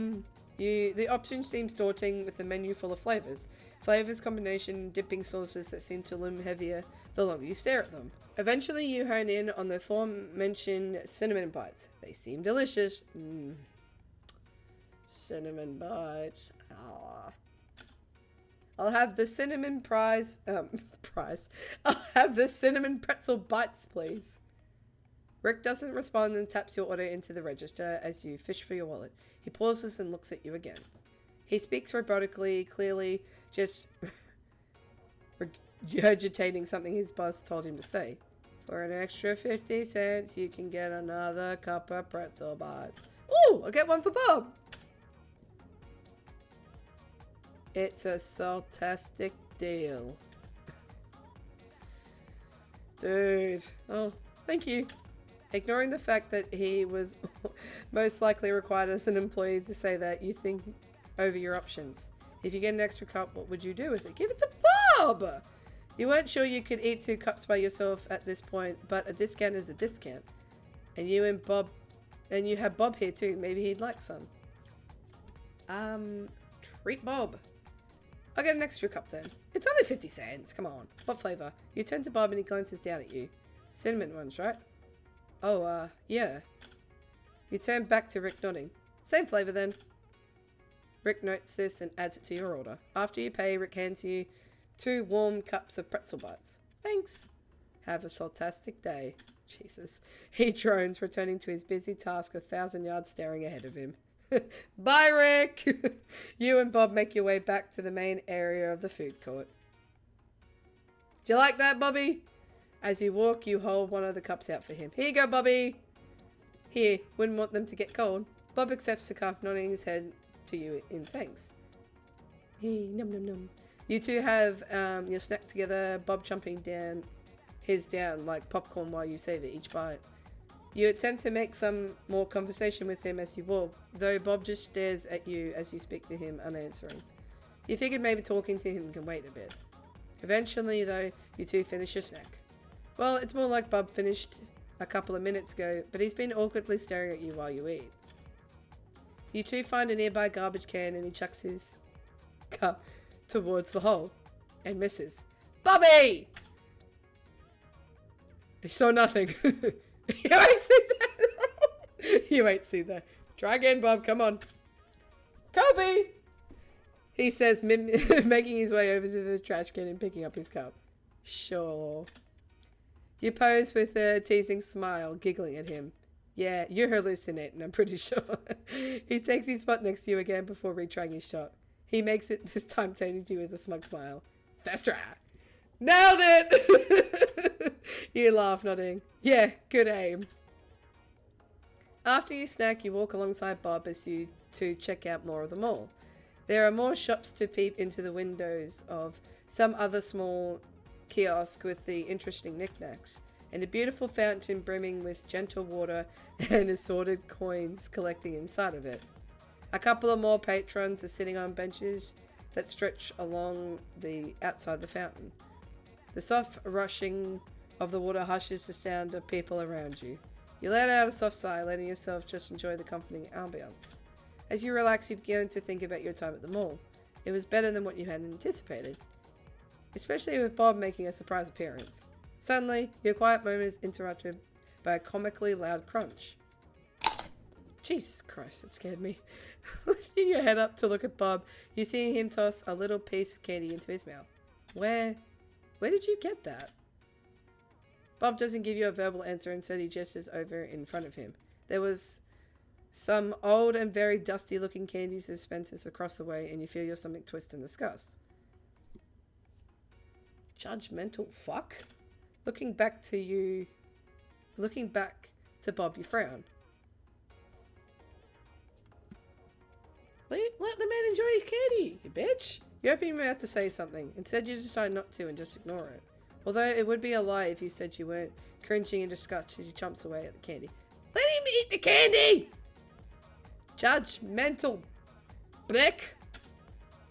S1: the option seems daunting with the menu full of flavors. Flavors, combination, dipping sauces that seem to loom heavier the longer you stare at them. Eventually you hone in on the aforementioned cinnamon bites. They seem delicious. Cinnamon bites. Ah. I'll have the cinnamon I'll have the cinnamon pretzel bites, please. Rick doesn't respond and taps your order into the register as you fish for your wallet. He pauses and looks at you again. He speaks robotically, clearly just regurgitating something his boss told him to say. For an extra 50 cents, you can get another cup of pretzel bites. Ooh, I'll get one for Bob. It's a saltastic deal. Dude. Oh, thank you. Ignoring the fact that he was most likely required as an employee to say that, you think over your options. If you get an extra cup, what would you do with it? Give it to Bob! You weren't sure you could eat 2 cups by yourself at this point, but a discount is a discount. And you and Bob, and you have Bob here too. Maybe he'd like some. Treat Bob. I'll get an extra cup then. It's only 50 cents. Come on. What flavor? You turn to Bob and he glances down at you. Cinnamon ones, right? Oh, yeah. You turn back to Rick, nodding. Same flavor then. Rick notes this and adds it to your order. After you pay, Rick hands you 2 warm cups of pretzel bites. Thanks. Have a saltastic day. Jesus. He drones, returning to his busy task 1,000 yards staring ahead of him. Bye, Rick! You and Bob make your way back to the main area of the food court. Do you like that, Bobby? As you walk, you hold one of the cups out for him. Here you go, Bobby! Here, wouldn't want them to get cold. Bob accepts the cup, nodding his head to you in thanks. Hey, num num num. You two have your snack together, Bob chomping down his down like popcorn while you savor each bite. You attempt to make some more conversation with him as you walk, though Bob just stares at you as you speak to him, unanswering. You figured maybe talking to him can wait a bit. Eventually, though, you two finish your snack. Well, it's more like Bob finished a couple of minutes ago, but he's been awkwardly staring at you while you eat. You two find a nearby garbage can and he chucks his cup towards the hole and misses. Bobby! He saw nothing. You ain't seen that. You ain't seen that. Try again, Bob. Come on. Kobe! He says, making his way over to the trash can and picking up his cup. Sure. You pose with a teasing smile, giggling at him. Yeah, you're hallucinating, I'm pretty sure. He takes his spot next to you again before retrying his shot. He makes it this time, turning to you with a smug smile. First try. Nailed it! You laugh, nodding. Yeah, good aim. After you snack, you walk alongside Bob as you two check out more of the mall. There are more shops to peep into the windows of, some other small kiosk with the interesting knickknacks, and a beautiful fountain brimming with gentle water and assorted coins collecting inside of it. A couple of more patrons are sitting on benches that stretch along the outside the fountain. The soft rushing of the water hushes the sound of people around you. You let out a soft sigh, letting yourself just enjoy the comforting ambience. As you relax, you begin to think about your time at the mall. It was better than what you had anticipated, especially with Bob making a surprise appearance. Suddenly, your quiet moment is interrupted by a comically loud crunch. Jesus Christ, that scared me. Lifting your head up to look at Bob, you see him toss a little piece of candy into his mouth. Where did you get that? Bob doesn't give you a verbal answer, instead he gestures over in front of him. There was some old and very dusty looking candy dispensers across the way, and you feel your stomach twist in disgust. Judgmental fuck? Looking back to Bob, you frown. Let the man enjoy his candy, you bitch. You open your mouth to say something. Instead, you decide not to and just ignore it. Although it would be a lie if you said you weren't, cringing in disgust as he chomps away at the candy. Let him eat the candy! Judgmental brick.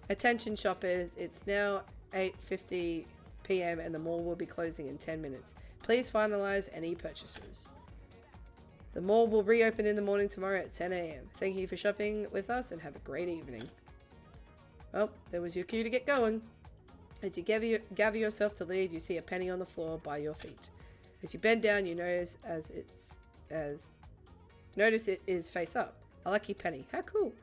S1: Attention shoppers, it's now 8:50 p.m. and the mall will be closing in 10 minutes. Please finalize any purchases. The mall will reopen in the morning tomorrow at 10 a.m. Thank you for shopping with us and have a great evening. Well, there was your cue to get going. As you gather yourself to leave, you see a penny on the floor by your feet. As you bend down, you notice it is face up. A lucky penny. How cool.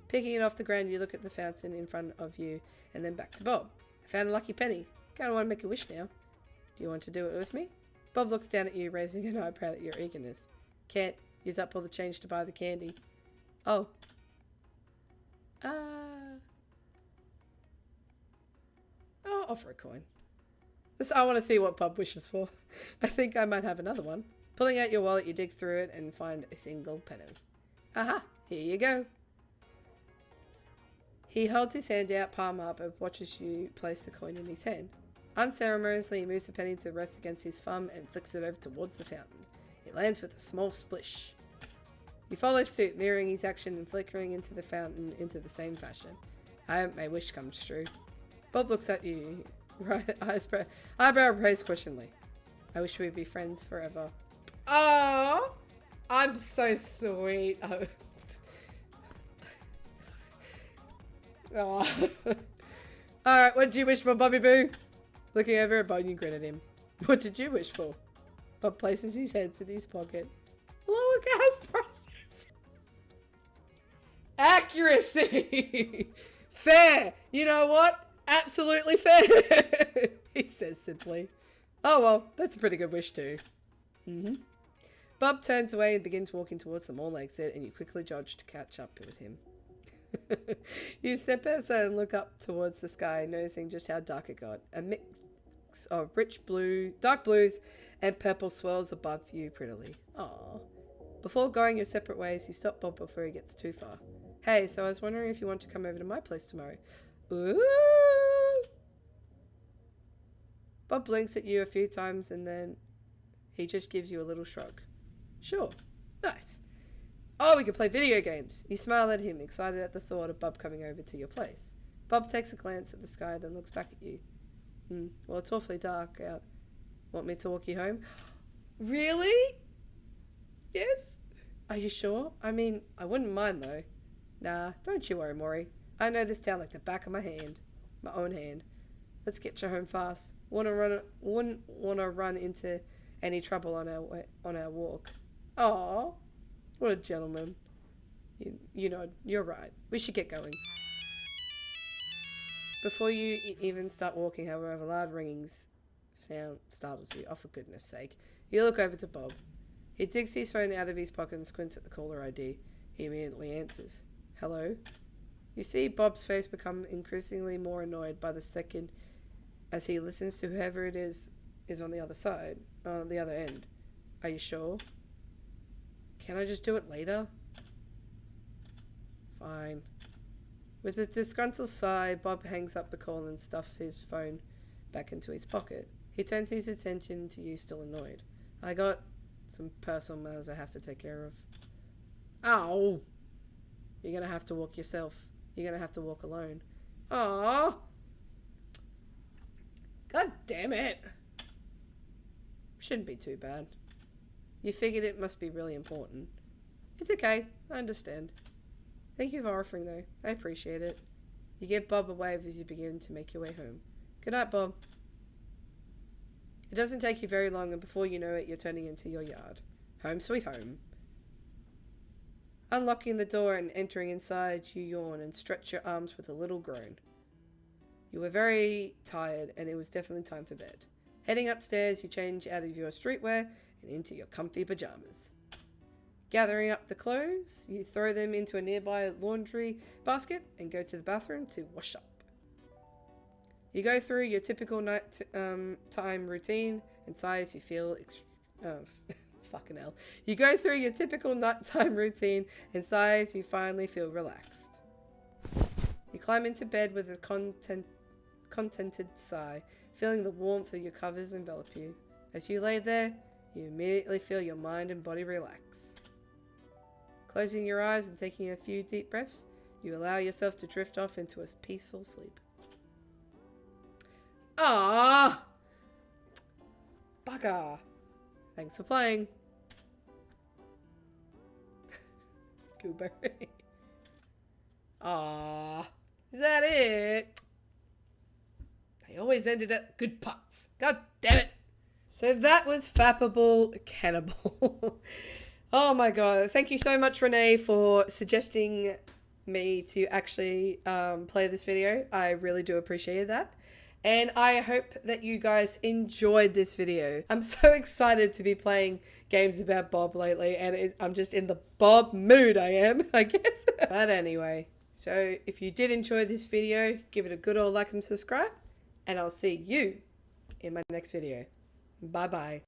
S1: Picking it off the ground, you look at the fountain in front of you and then back to Bob. I found a lucky penny. Kind of want to make a wish now. Do you want to do it with me? Bob looks down at you, raising an eyebrow at your eagerness. Can't use up all the change to buy the candy. Oh. I'll offer a coin. I want to see what Bob wishes for. I think I might have another one. Pulling out your wallet, you dig through it and find a single penny. Aha, here you go. He holds his hand out, palm up, and watches you place the coin in his hand. Unceremoniously, he moves the penny to rest against his thumb and flicks it over towards the fountain. It lands with a small splish. You follow suit, mirroring his action and flickering into the fountain into the same fashion. I hope my wish comes true. Bob looks at you, eyebrow raised questioningly. I wish we'd be friends forever. Oh, I'm so sweet. Oh. Alright, what did you wish for, Bobby Boo? Looking over at Bob, you grin at him. What did you wish for? Bob places his hands in his pocket. Lower gas prices. Accuracy! Fair! You know what? Absolutely fair! He says simply. Oh well, that's a pretty good wish too. Bob turns away and begins walking towards the mall exit, and you quickly dodge to catch up with him. You step outside and look up towards the sky, noticing just how dark it got. A mix of rich blue, dark blues, and purple swirls above you prettily. Aww. Before going your separate ways, you stop Bob before he gets too far. Hey, so I was wondering if you want to come over to my place tomorrow. Ooh! Bob blinks at you a few times and then he just gives you a little shrug. Sure. Nice. Oh, we can play video games. You smile at him, excited at the thought of Bob coming over to your place. Bob takes a glance at the sky, then looks back at you. Well, it's awfully dark out. Want me to walk you home? Really? Yes? Are you sure? I mean, I wouldn't mind though. Nah, don't you worry, Maury. I know this town like the back of my hand. My own hand. Let's get you home fast. Wouldn't want to run into any trouble on our walk. Aw. What a gentleman. You know, you're right. We should get going. Before you even start walking, however, a loud ringing sound startles you. Oh, for goodness sake. You look over to Bob. He digs his phone out of his pocket and squints at the caller ID. He immediately answers. Hello? You see Bob's face become increasingly more annoyed by the second as he listens to whoever it is on the other side, on the other end. Are you sure? Can I just do it later? Fine. With a disgruntled sigh, Bob hangs up the call and stuffs his phone back into his pocket. He turns his attention to you, still annoyed. I got some personal matters I have to take care of. Ow! You're gonna have to walk yourself. You're gonna have to walk alone. Aww! God damn it! Shouldn't be too bad. You figured it must be really important. It's okay. I understand. Thank you for offering, though. I appreciate it. You give Bob a wave as you begin to make your way home. Good night, Bob. It doesn't take you very long, and before you know it, you're turning into your yard. Home sweet home. Unlocking the door and entering inside, you yawn and stretch your arms with a little groan. You were very tired, and it was definitely time for bed. Heading upstairs, you change out of your streetwear and into your comfy pajamas. Gathering up the clothes, you throw them into a nearby laundry basket and go to the bathroom to wash up. You go through your typical night time routine and sigh as you feel fucking hell. You go through your typical nighttime routine and sigh as you finally feel relaxed. You climb into bed with a contented sigh, feeling the warmth of your covers envelop you. As you lay there, you immediately feel your mind and body relax. Closing your eyes and taking a few deep breaths, you allow yourself to drift off into a peaceful sleep. Ah, bugger. Thanks for playing. Goober. Ah, is that it? They always ended at good parts. God damn it. So that was Fappable Cannibal. Oh my god. Thank you so much, Renee, for suggesting me to actually play this video. I really do appreciate that. And I hope that you guys enjoyed this video. I'm so excited to be playing games about Bob lately, and I'm just in the Bob mood, I am, I guess. But anyway, so if you did enjoy this video, give it a good old like and subscribe, and I'll see you in my next video. Bye bye.